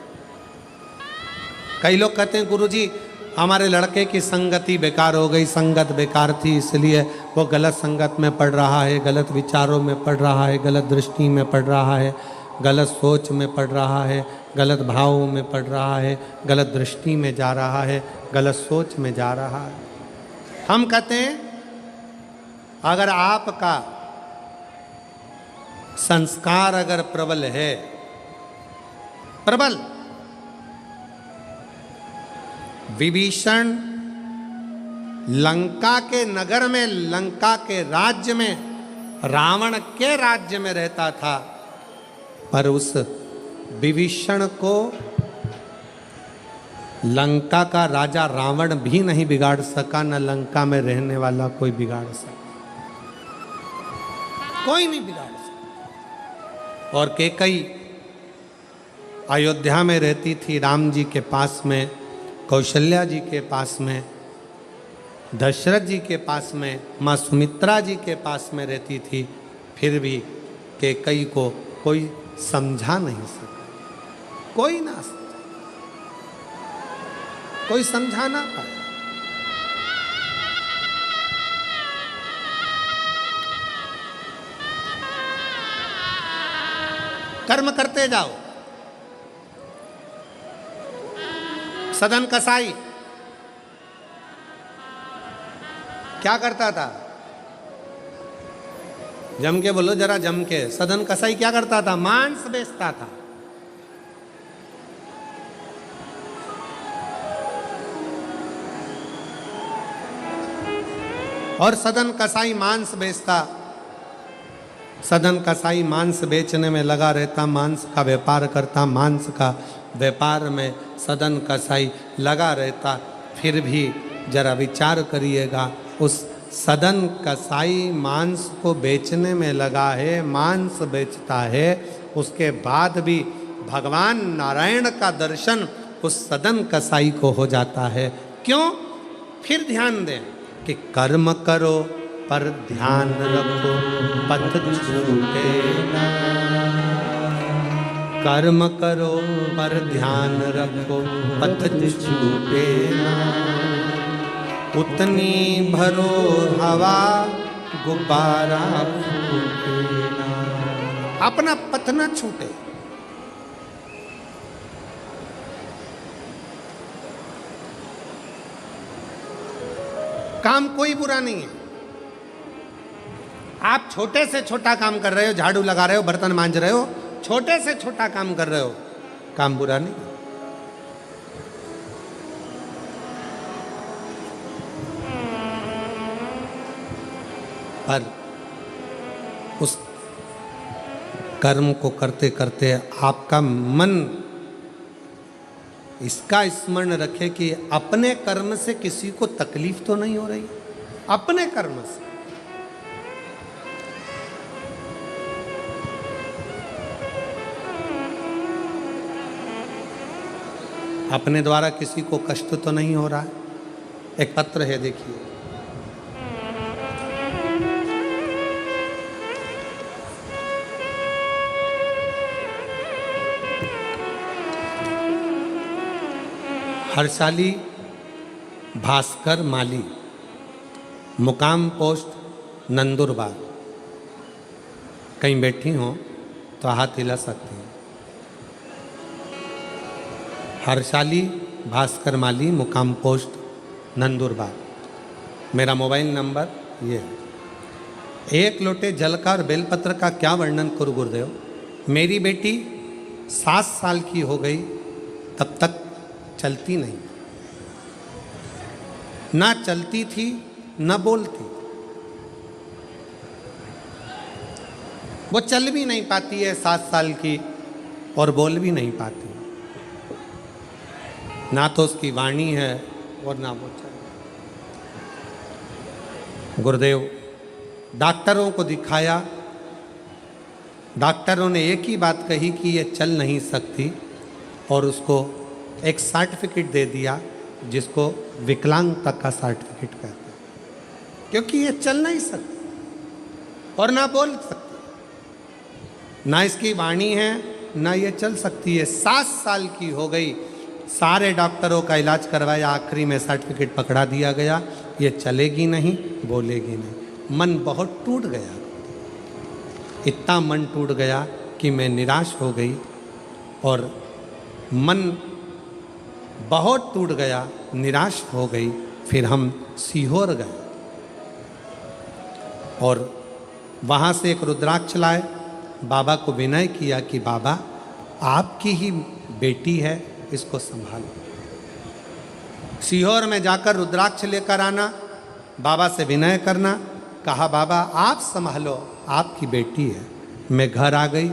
कई लोग कहते हैं गुरुजी हमारे लड़के की संगति बेकार हो गई, संगत बेकार थी, इसलिए वो गलत संगत में पड़ रहा है, गलत विचारों में पड़ रहा है, गलत दृष्टि में पड़ रहा है, गलत सोच में पड़ रहा है, गलत भावों में पड़ रहा है, गलत दृष्टि में जा रहा है, गलत सोच में जा रहा है। हम कहते हैं अगर आपका संस्कार अगर प्रबल है, प्रबल, विभीषण लंका के नगर में, लंका के राज्य में, रावण के राज्य में रहता था, पर उस विभीषण को लंका का राजा रावण भी नहीं बिगाड़ सका, न लंका में रहने वाला कोई बिगाड़ सका, कोई नहीं बिगाड़ सका। और कैकेयी अयोध्या में रहती थी, राम जी के पास में, कौशल्या जी के पास में, दशरथ जी के पास में, माँ सुमित्रा जी के पास में रहती थी, फिर भी कैकेयी को कोई समझा नहीं सका, कोई ना समझा, कोई समझा ना पाया। कर्म करते जाओ। सदन कसाई क्या करता था? जम के बोलो जरा, जम के। सदन कसाई क्या करता था? मांस बेचता था। और सदन कसाई मांस बेचता, सदन कसाई मांस बेचने में लगा रहता, मांस का व्यापार करता, मांस का व्यापार में सदन कसाई लगा रहता। फिर भी जरा विचार करिएगा, उस सदन कसाई मांस को बेचने में लगा है, मांस बेचता है, उसके बाद भी भगवान नारायण का दर्शन उस सदन कसाई को हो जाता है। क्यों? फिर ध्यान दें कि कर्म करो पर ध्यान रखो पथ छूटे ना। कर्म करो पर ध्यान रखो पथ छूटे ना। उतनी भरो हवा गुब्बारा फूटे ना। अपना पथ न छूटे। काम कोई बुरा नहीं है। आप छोटे से छोटा काम कर रहे हो, झाड़ू लगा रहे हो, बर्तन मांज रहे हो, छोटे से छोटा काम कर रहे हो, काम बुरा नहीं। पर उस कर्म को करते करते आपका मन इसका स्मरण रखे कि अपने कर्म से किसी को तकलीफ तो नहीं हो रही, अपने कर्म से। अपने द्वारा किसी को कष्ट तो नहीं हो रहा है। एक पत्र है, देखिए। हर्षाली भास्कर माली, मुकाम पोस्ट नंदुरबार। कहीं बैठी हो तो हाथ हिला सकते हैं। हर्षाली भास्कर माली, मुकाम पोस्ट नंदुरबार। मेरा मोबाइल नंबर ये है। एक लोटे जल का और बेलपत्र का क्या वर्णन करूं गुरुदेव। मेरी बेटी 7 साल की हो गई, तब तक चलती नहीं, ना चलती थी ना बोलती। वो चल भी नहीं पाती है 7 साल की, और बोल भी नहीं पाती। ना तो उसकी वाणी है और ना वो चल। गुरुदेव डॉक्टरों को दिखाया, डॉक्टरों ने एक ही बात कही कि ये चल नहीं सकती, और उसको एक सर्टिफिकेट दे दिया जिसको विकलांगता का सर्टिफिकेट कहते हैं, क्योंकि ये चल नहीं सकती और ना बोल सकती, ना इसकी वाणी है ना ये चल सकती है। 7 साल की हो गई, सारे डॉक्टरों का इलाज करवाया, आखिरी में सर्टिफिकेट पकड़ा दिया गया, ये चलेगी नहीं बोलेगी नहीं। मन बहुत टूट गया, इतना मन टूट गया कि मैं निराश हो गई, और मन बहुत टूट गया, निराश हो गई। फिर हम सीहोर गए और वहाँ से एक रुद्राक्ष लाए, बाबा को विनय किया कि बाबा आपकी ही बेटी है, इसको संभालो। सीहोर में जाकर रुद्राक्ष लेकर आना, बाबा से विनय करना, कहा बाबा आप संभालो, आपकी बेटी है। मैं घर आ गई।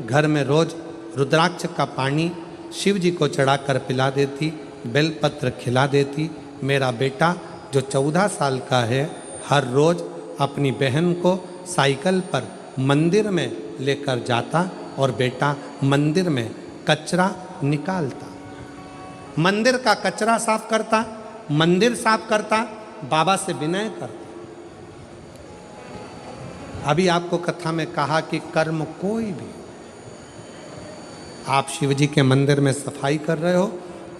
घर में रोज रुद्राक्ष का पानी शिव जी को चढ़ाकर पिला देती, बेलपत्र खिला देती। मेरा बेटा जो 14 साल का है, हर रोज अपनी बहन को साइकिल पर मंदिर में लेकर जाता, और बेटा मंदिर में कचरा निकालता, मंदिर का कचरा साफ करता, मंदिर साफ करता, बाबा से विनय करता। अभी आपको कथा में कहा कि कर्म कोई भी, आप शिव जी के मंदिर में सफाई कर रहे हो,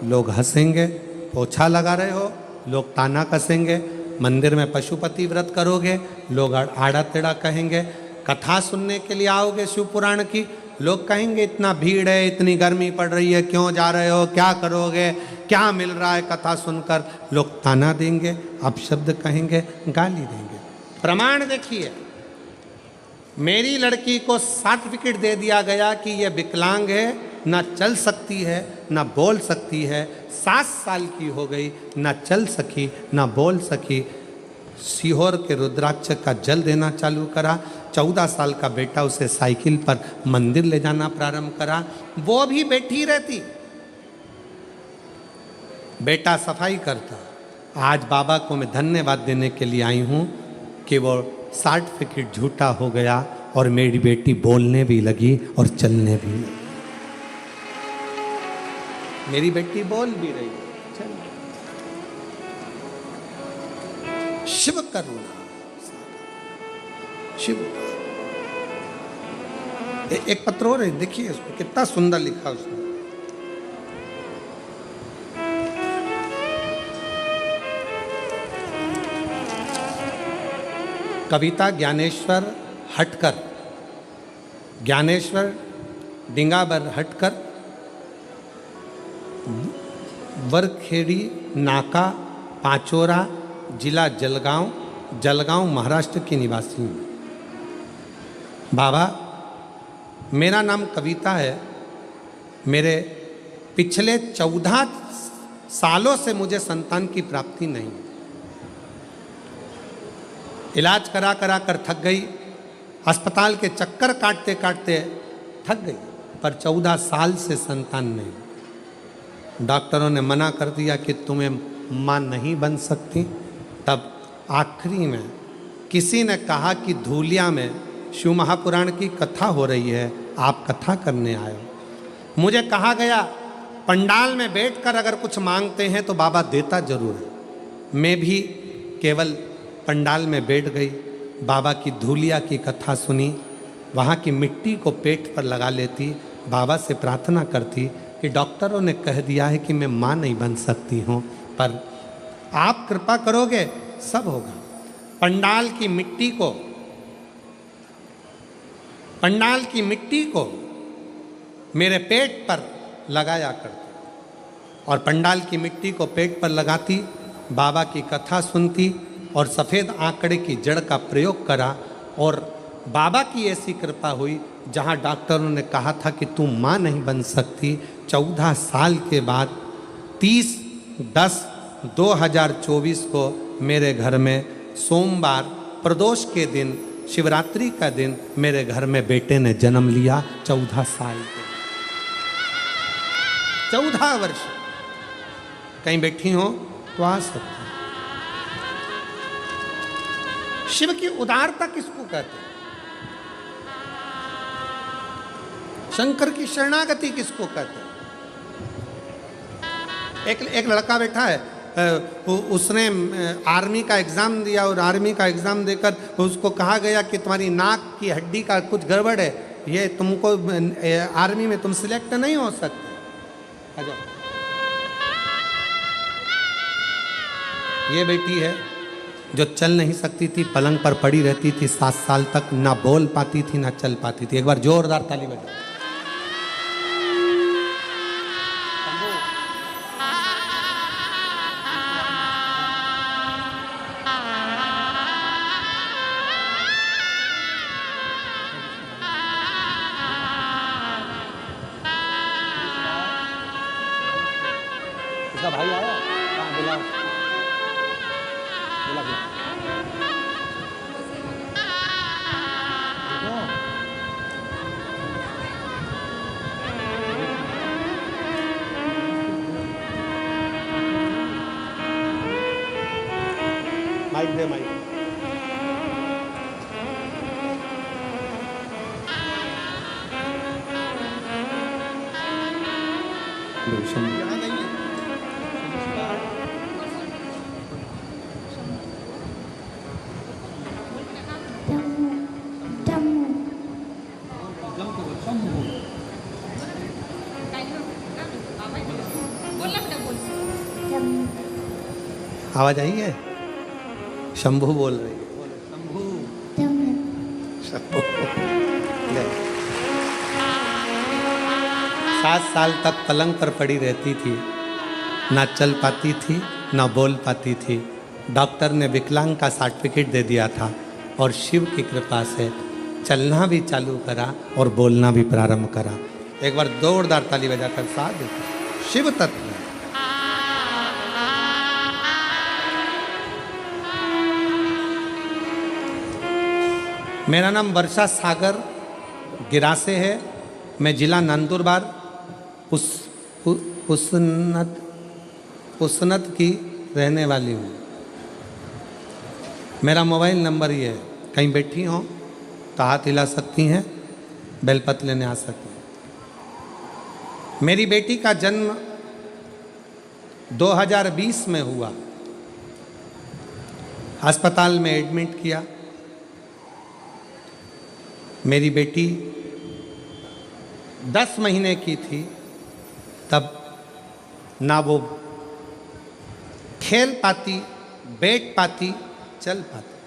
लोग हंसेंगे, पोछा लगा रहे हो, लोग ताना कसेंगे। मंदिर में पशुपति व्रत करोगे, लोग आड़ा टेढ़ा कहेंगे। कथा सुनने के लिए आओगे शिव पुराण की, लोग कहेंगे इतना भीड़ है, इतनी गर्मी पड़ रही है, क्यों जा रहे हो, क्या करोगे, क्या मिल रहा है कथा सुनकर। लोग ताना देंगे, अपशब्द कहेंगे, गाली देंगे। प्रमाण देखिए, मेरी लड़की को सर्टिफिकेट दे दिया गया कि ये विकलांग है, ना चल सकती है ना बोल सकती है। 7 साल की हो गई, ना चल सकी ना बोल सकी। सीहोर के रुद्राक्ष का जल देना चालू करा। 14 साल का बेटा उसे साइकिल पर मंदिर ले जाना प्रारंभ करा, वो भी बैठी रहती, बेटा सफाई करता। आज बाबा को मैं धन्यवाद देने के लिए आई हूँ कि वो सर्टिफिकेट झूठा हो गया और मेरी बेटी बोलने भी लगी और चलने भी लगी। मेरी बेटी बोल भी रही है, चल। शिव करुणा, शिव। एक पत्र और है, देखिए उसको कितना सुंदर लिखा उसने। कविता ज्ञानेश्वर हटकर, ज्ञानेश्वर डिंगाबर हटकर, वरखेड़ी नाका, पाचोरा, जिला जलगांव, जलगांव महाराष्ट्र की निवासी हूँ। बाबा मेरा नाम कविता है। मेरे पिछले 14 सालों से मुझे संतान की प्राप्ति नहीं। इलाज करा करा कर थक गई, अस्पताल के चक्कर काटते काटते थक गई, पर 14 साल से संतान नहीं। डॉक्टरों ने मना कर दिया कि तुम्हें मां नहीं बन सकती। तब आखिरी में किसी ने कहा कि धूलिया में शिव महापुराण की कथा हो रही है, आप कथा करने आए हो। मुझे कहा गया पंडाल में बैठकर अगर कुछ मांगते हैं तो बाबा देता जरूर है। मैं भी केवल पंडाल में बैठ गई, बाबा की धूलिया की कथा सुनी, वहाँ की मिट्टी को पेट पर लगा लेती, बाबा से प्रार्थना करती कि डॉक्टरों ने कह दिया है कि मैं माँ नहीं बन सकती हूँ, पर आप कृपा करोगे सब होगा। पंडाल की मिट्टी को मेरे पेट पर लगाया करती और पंडाल की मिट्टी को पेट पर लगाती, बाबा की कथा सुनती और सफ़ेद आंकड़े की जड़ का प्रयोग करा और बाबा की ऐसी कृपा हुई, जहाँ डॉक्टरों ने कहा था कि तू माँ नहीं बन सकती, 14 साल के बाद 30/10/2024 को मेरे घर में सोमवार प्रदोष के दिन, शिवरात्रि का दिन मेरे घर में बेटे ने जन्म लिया। 14 साल के, 14 वर्ष। कहीं बैठी हो तो आ सकती। शिव की उदारता किसको कहते हैं? शंकर की शरणागति किसको कहते हैं? एक लड़का बैठा है, उसने आर्मी का एग्ज़ाम दिया और आर्मी का एग्ज़ाम देकर उसको कहा गया कि तुम्हारी नाक की हड्डी का कुछ गड़बड़ है, ये तुमको आर्मी में तुम सिलेक्ट नहीं हो सकते। ये बेटी है जो चल नहीं सकती थी, पलंग पर पड़ी रहती थी 7 साल तक, ना बोल पाती थी ना चल पाती थी। एक बार जोरदार ताली बजाओ। इसका भाई आया? हाँ, बुलाओ। माइक दे, माइक। आवाज आई है? शंभू बोल रही है। शंभू, शंभू। 7 साल तक पलंग पर पड़ी रहती थी, ना चल पाती थी ना बोल पाती थी। डॉक्टर ने विकलांग का सर्टिफिकेट दे दिया था और शिव की कृपा से चलना भी चालू करा और बोलना भी प्रारंभ करा। एक बार जोरदार ताली बजाकर साथ देते। शिव तत्व। मेरा नाम वर्षा सागर गिरासे है। मैं जिला नंदुरबार उसनत की रहने वाली हूँ। मेरा मोबाइल नंबर ये है, कहीं बैठी हो तो हाथ हिला सकती हैं, बेलपत्र लेने आ सकती हैं। मेरी बेटी का जन्म 2020 में हुआ। अस्पताल में एडमिट किया। मेरी बेटी 10 महीने की थी, तब ना वो खेल पाती, बैठ पाती, चल पाती।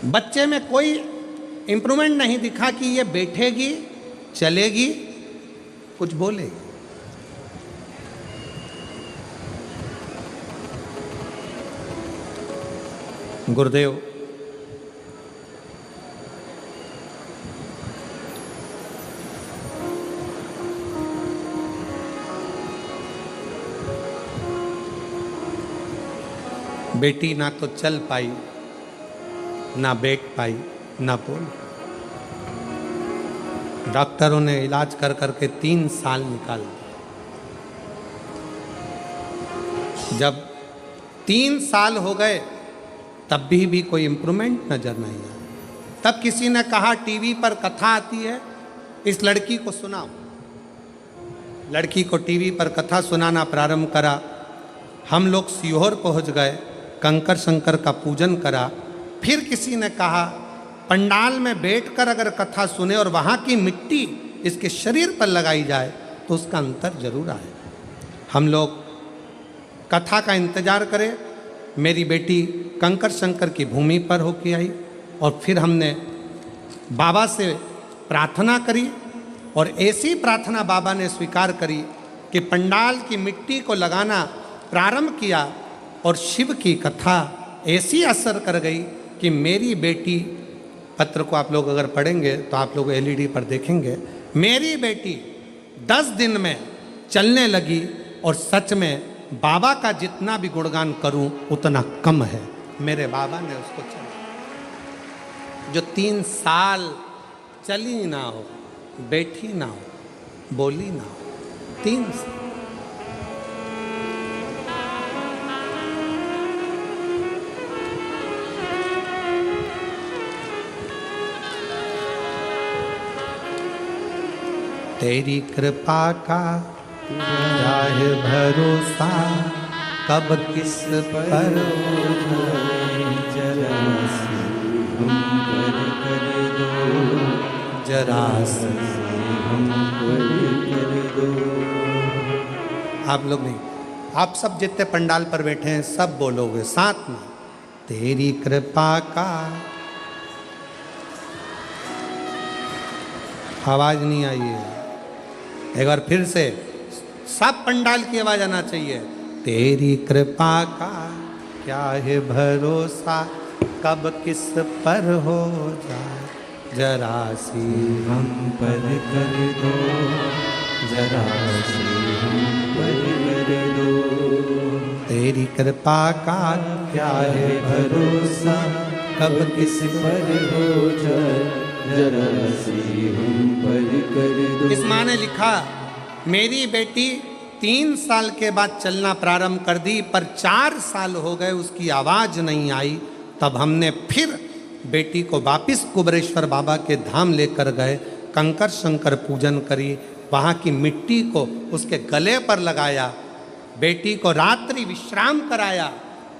बच्चे में कोई इम्प्रूवमेंट नहीं दिखा कि ये बैठेगी, चलेगी, कुछ बोलेगी। गुरुदेव बेटी ना तो चल पाई, ना बैठ पाई, ना बोल। डॉक्टरों ने इलाज कर करके 3 साल निकाल दिए। जब 3 साल हो गए तब भी कोई इम्प्रूवमेंट नजर नहीं आया। तब किसी ने कहा टीवी पर कथा आती है, इस लड़की को सुनाओ। लड़की को टीवी पर कथा सुनाना प्रारंभ करा। हम लोग सीहोर पहुंच गए, कंकर शंकर का पूजन करा। फिर किसी ने कहा पंडाल में बैठकर अगर कथा सुने और वहाँ की मिट्टी इसके शरीर पर लगाई जाए तो उसका अंतर जरूर आए। हम लोग कथा का इंतजार करें। मेरी बेटी कंकर शंकर की भूमि पर होके आई और फिर हमने बाबा से प्रार्थना करी और ऐसी प्रार्थना बाबा ने स्वीकार करी कि पंडाल की मिट्टी को लगाना प्रारंभ किया और शिव की कथा ऐसी असर कर गई कि मेरी बेटी, पत्र को आप लोग अगर पढ़ेंगे तो आप लोग एलईडी पर देखेंगे, मेरी बेटी 10 दिन में चलने लगी। और सच में बाबा का जितना भी गुणगान करूं उतना कम है। मेरे बाबा ने उसको चला, जो 3 साल चली ना हो, बैठी ना हो, बोली ना हो, 3 साल। तेरी कृपा का क्या है भरोसा, कब किस पर जरा सी हम पर कर दो, जरा से हम पर कर दो। आप लोग नहीं, आप सब जितने पंडाल पर बैठे हैं सब बोलोगे साथ में, तेरी कृपा का। आवाज नहीं आई है, एक बार फिर से सब पंडाल की आवाज आना चाहिए। तेरी कृपा का क्या है भरोसा, कब किस पर हो जाए, जरा सी हम पर कर दो, जरा सी हम पर कर दो। तेरी कृपा का क्या है भरोसा, कब किस पर हो जाए, जरा सी हम पर कर दो। इस माँ ने लिखा, मेरी बेटी 3 साल के बाद चलना प्रारंभ कर दी, पर 4 साल हो गए उसकी आवाज नहीं आई। तब हमने फिर बेटी को वापिस कुबरेश्वर बाबा के धाम लेकर गए, कंकर शंकर पूजन करी, वहाँ की मिट्टी को उसके गले पर लगाया, बेटी को रात्रि विश्राम कराया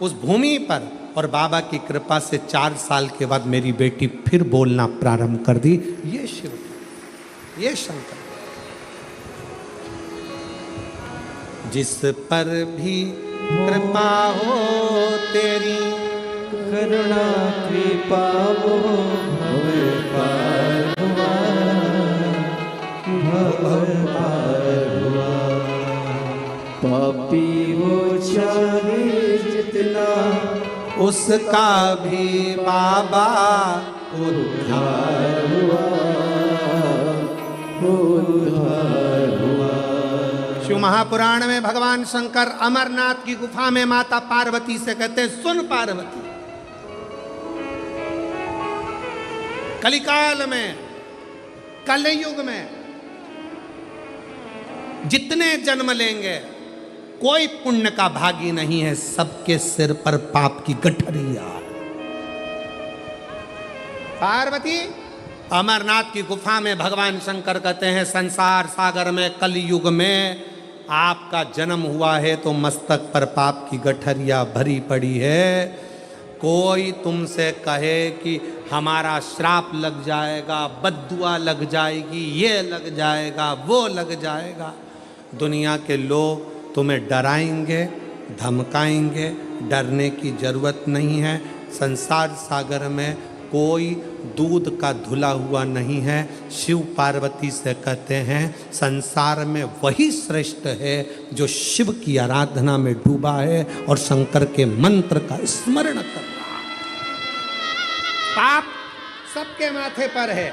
उस भूमि पर, और बाबा की कृपा से 4 साल के बाद मेरी बेटी फिर बोलना प्रारंभ कर दी। ये शिव, ये शंकर। जिस पर भी कृपा हो तेरी, करुणा कृपा हो भव पार हुआ, भव पार हुआ। पापी हो चाहे जितना, उसका भी बाबा उद्धार हुआ, उद्धार हुआ। शिव महापुराण में भगवान शंकर अमरनाथ की गुफा में माता पार्वती से कहते हैं, सुन पार्वती, कलिकाल में, कलयुग में जितने जन्म लेंगे कोई पुण्य का भागी नहीं है, सबके सिर पर पाप की गठरिया। पार्वती, अमरनाथ की गुफा में भगवान शंकर कहते हैं, संसार सागर में कलयुग में आपका जन्म हुआ है तो मस्तक पर पाप की गठरिया भरी पड़ी है। कोई तुमसे कहे कि हमारा श्राप लग जाएगा, बद्दुआ लग जाएगी, ये लग जाएगा, वो लग जाएगा, दुनिया के लोग तुम्हें डराएंगे, धमकाएंगे, डरने की जरूरत नहीं है। संसार सागर में कोई दूध का धुला हुआ नहीं है। शिव पार्वती से कहते हैं, संसार में वही श्रेष्ठ है जो शिव की आराधना में डूबा है और शंकर के मंत्र का स्मरण कर रहा है। पाप सबके माथे पर है।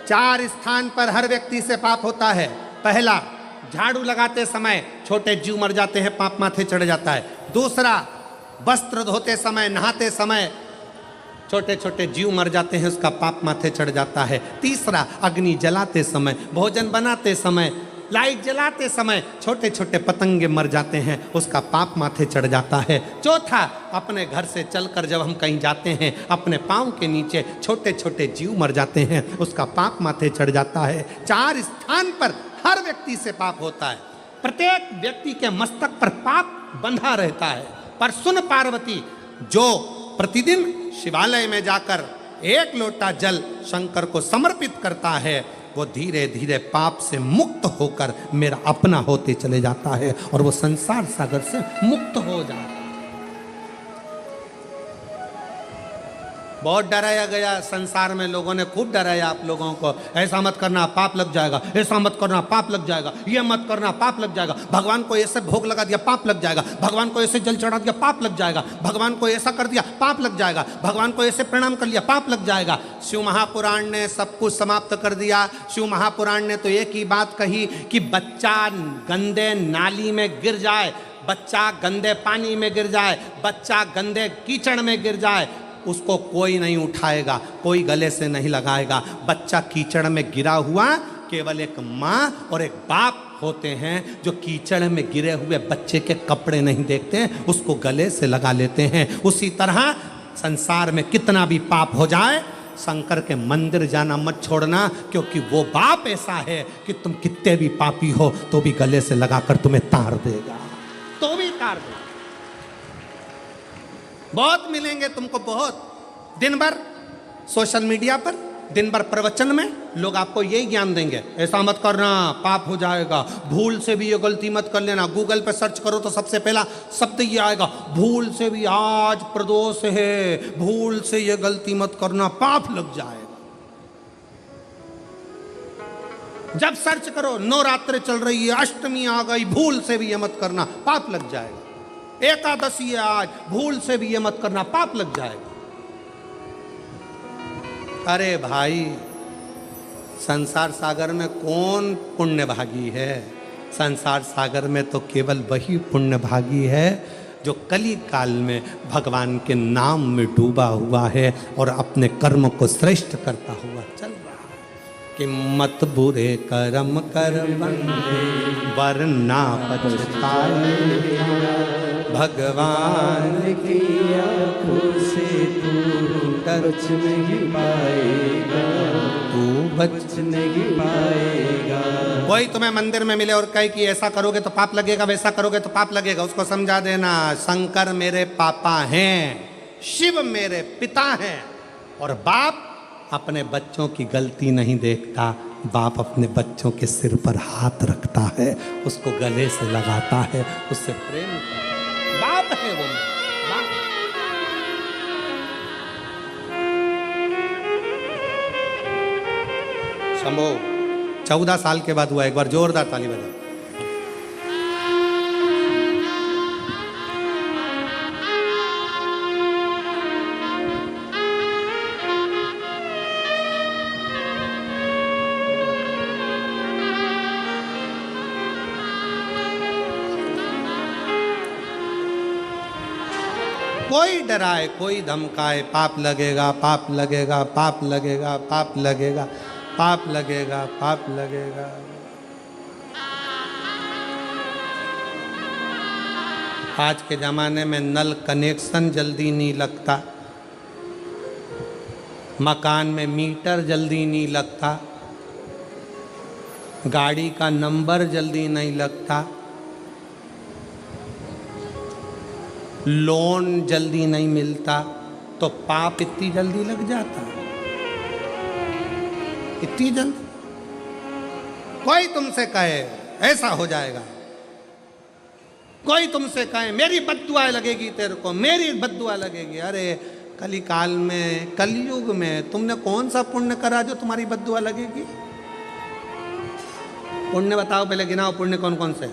4 स्थान पर हर व्यक्ति से पाप होता है। पहला, झाड़ू लगाते समय छोटे जीव मर जाते हैं, पाप माथे चढ़ जाता है। दूसरा, वस्त्र धोते समय, नहाते समय छोटे छोटे जीव मर जाते हैं, उसका पाप माथे चढ़ जाता है। तीसरा, अग्नि जलाते समय, भोजन बनाते समय, लाइट जलाते समय छोटे छोटे पतंगे मर जाते हैं, उसका पाप माथे चढ़ जाता है। चौथा, अपने घर से चलकर जब हम कहीं जाते हैं, अपने पाँव के नीचे छोटे छोटे जीव मर जाते हैं, उसका पाप माथे चढ़ जाता है। 4 स्थान पर हर व्यक्ति से पाप होता है। प्रत्येक व्यक्ति के मस्तक पर पाप बंधा रहता है। पर सुन पार्वती, जो प्रतिदिन शिवालय में जाकर 1 लोटा जल शंकर को समर्पित करता है, वो धीरे धीरे पाप से मुक्त होकर मेरा अपना होते चले जाता है और वो संसार सागर से मुक्त हो जाता है। बहुत डराया गया संसार में, लोगों ने खूब डराया आप लोगों को, ऐसा मत करना पाप लग जाएगा, ऐसा मत करना पाप लग जाएगा, ये मत करना पाप लग जाएगा, भगवान को ऐसे भोग लगा दिया पाप लग जाएगा, भगवान को ऐसे जल चढ़ा दिया पाप लग जाएगा, भगवान को ऐसा कर दिया पाप लग जाएगा, भगवान को ऐसे प्रणाम कर लिया पाप लग जाएगा। शिव महापुराण ने सब कुछ समाप्त कर दिया। शिव महापुराण ने तो एक ही बात कही कि बच्चा गंदे नाली में गिर जाए, बच्चा गंदे पानी में गिर जाए, बच्चा गंदे कीचड़ में गिर जाए, उसको कोई नहीं उठाएगा, कोई गले से नहीं लगाएगा। बच्चा कीचड़ में गिरा हुआ केवल एक माँ और एक बाप होते हैं जो कीचड़ में गिरे हुए बच्चे के कपड़े नहीं देखते, उसको गले से लगा लेते हैं। उसी तरह संसार में कितना भी पाप हो जाए, शंकर के मंदिर जाना मत छोड़ना, क्योंकि वो बाप ऐसा है कि तुम कितने भी पापी हो तो भी गले से लगाकर तुम्हें तार देगा, तो भी तार देगा। बहुत मिलेंगे तुमको, बहुत दिन भर सोशल मीडिया पर, दिन भर प्रवचन में लोग आपको यही ज्ञान देंगे, ऐसा मत करना पाप हो जाएगा, भूल से भी ये गलती मत कर लेना। गूगल पे सर्च करो तो सबसे पहला शब्द ये आएगा, भूल से भी आज प्रदोष है, भूल से ये गलती मत करना पाप लग जाएगा। जब सर्च करो नवरात्रि चल रही है, अष्टमी आ गई, भूल से भी ये मत करना पाप लग जाएगा, एकादशी है आज, भूल से भी ये मत करना पाप लग जाएगा। अरे भाई, संसार सागर में कौन पुण्य भागी है? संसार सागर में तो केवल वही पुण्य भागी है जो कली काल में भगवान के नाम में डूबा हुआ है और अपने कर्म को श्रेष्ठ करता हुआ चल रहा है। कि मत बुरे कर्म कर वरना पछताए, भगवान की आँखों से तू बच नहीं पाएगा, तू बच नहीं पाएगा। कोई तुम्हें मंदिर में मिले और कहे कि ऐसा करोगे तो पाप लगेगा, वैसा करोगे तो पाप लगेगा, उसको समझा देना शंकर मेरे पापा हैं, शिव मेरे पिता हैं, और बाप अपने बच्चों की गलती नहीं देखता, बाप अपने बच्चों के सिर पर हाथ रखता है, उसको गले से लगाता है, उससे प्रेम करता है। बाप है वो, बाप। शंभो 14 साल के बाद हुआ, एक बार जोरदार ताली बजाओ। कोई डराए, कोई धमकाए, पाप लगेगा, पाप लगेगा, पाप लगेगा, पाप लगेगा, पाप लगेगा, पाप लगेगा। आज के ज़माने में नल कनेक्शन जल्दी नहीं लगता, मकान में मीटर जल्दी नहीं लगता, गाड़ी का नंबर जल्दी नहीं लगता, लोन जल्दी नहीं मिलता, तो पाप इतनी जल्दी लग जाता है, इतनी जल्दी। कोई तुमसे कहे ऐसा हो जाएगा, कोई तुमसे कहे मेरी बद्दुआ लगेगी तेरे को, मेरी बद्दुआ लगेगी, अरे कली काल में, कलयुग में तुमने कौन सा पुण्य करा जो तुम्हारी बद्दुआ लगेगी? पुण्य बताओ, पहले गिनाओ पुण्य कौन कौन से।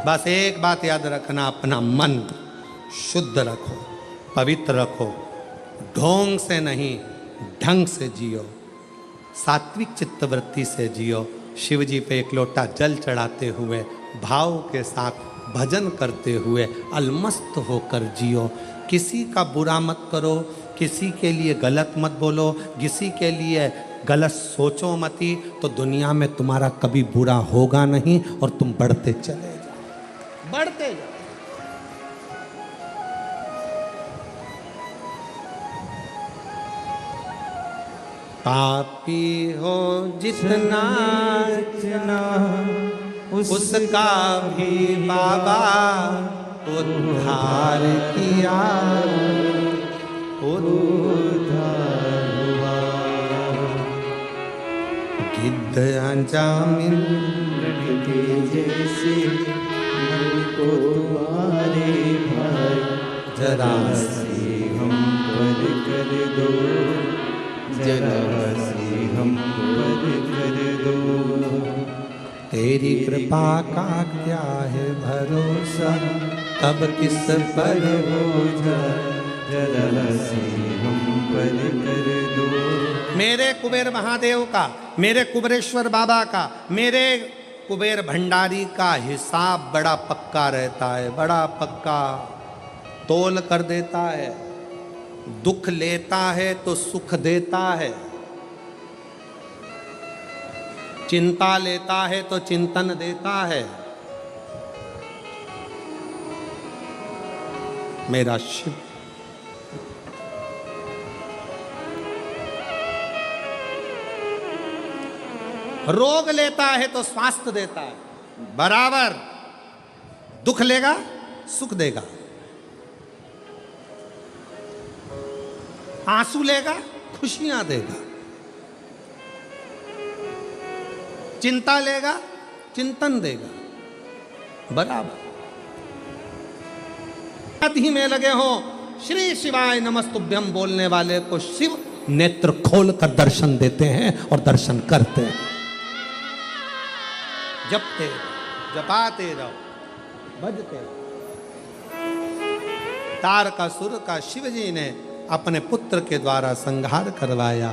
बस एक बात याद रखना, अपना मन शुद्ध रखो, पवित्र रखो, ढोंग से नहीं ढंग से जियो, सात्विक चित्तवृत्ति से जियो, शिव जी पे एक लोटा जल चढ़ाते हुए, भाव के साथ भजन करते हुए अलमस्त होकर जियो। किसी का बुरा मत करो, किसी के लिए गलत मत बोलो, किसी के लिए गलत सोचो मती, तो दुनिया में तुम्हारा कभी बुरा होगा नहीं और तुम बढ़ते चले जाओ, बढ़ते जाओ। पापी हो जितना उसका भी बाबा उद्धार किया, उद्धार हुआ। अजामिन लड़के जैसे मन को तुम्हारे भाई जरा से हम पर कर दो, जरा से हम पर कर दो। तेरी कृपा का क्या है भरोसा, तब किस पर हो जाए, जरा से हम पर कर दो। मेरे कुबेर महादेव का, मेरे कुबेरेश्वर बाबा का, मेरे कुबेर भंडारी का हिसाब बड़ा पक्का रहता है, बड़ा पक्का तोल कर देता है। दुख लेता है तो सुख देता है, चिंता लेता है तो चिंतन देता है। मेरा शिव रोग लेता है तो स्वास्थ्य देता है, बराबर दुख लेगा सुख देगा, आंसू लेगा खुशियां देगा, चिंता लेगा चिंतन देगा, बराबर। ही में लगे हो श्री शिवाय नमस्तुभ्यम बोलने वाले को शिव नेत्र खोल कर दर्शन देते हैं और दर्शन करते हैं। जपते जपाते रहो, भजते रहो। तारकासुर का शिव जी ने अपने पुत्र के द्वारा संहार करवाया,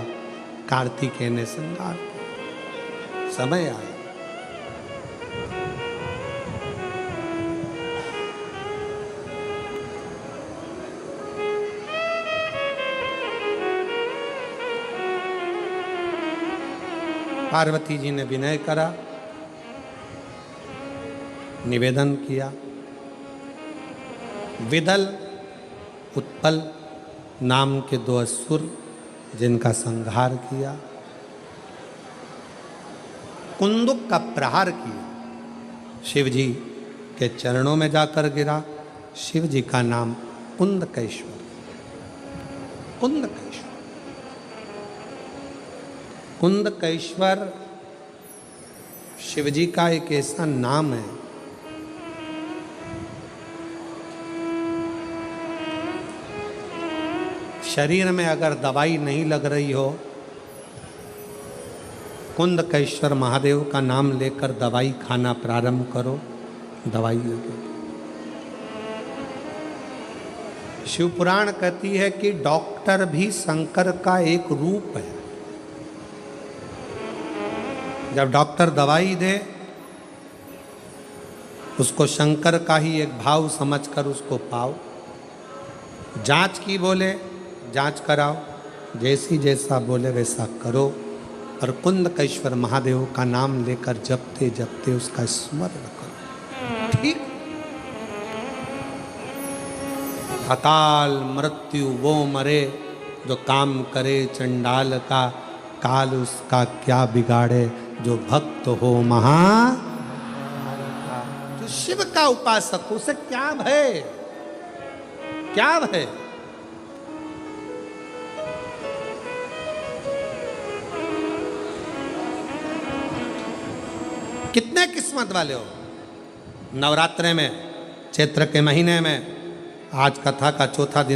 कार्तिकेय ने संहार किया। समय आया, पार्वती जी ने विनय करा, निवेदन किया। विदल उत्पल नाम के दो असुर जिनका संहार किया, कुंदुक का प्रहार किया, शिव जी के चरणों में जाकर गिरा। शिव जी का नाम कुंदकेश्वर, कुंदकेश्वर। कुंदकेश्वर शिव जी का एक ऐसा नाम है शरीर में अगर दवाई नहीं लग रही हो, कुंदकेश्वर महादेव का नाम लेकर दवाई खाना प्रारंभ करो, दवाई लगेगी। शिव पुराण कहती है कि डॉक्टर भी शंकर का एक रूप है। जब डॉक्टर दवाई दे, उसको शंकर का ही एक भाव समझकर उसको पाओ। जांच की बोले जांच कराओ, जैसी जैसा बोले वैसा करो, और कुंदकेश्वर महादेव का नाम लेकर जपते जपते उसका स्मरण करो। ठीक, अकाल मृत्यु वो मरे जो काम करे चंडाल का, काल उसका क्या बिगाड़े जो भक्त हो महा। जो शिव का उपासक उसे क्या भय, क्या भय। कितने किस्मत वाले हो। नवरात्रे में, चैत्र के महीने में, आज कथा का चौथा दिन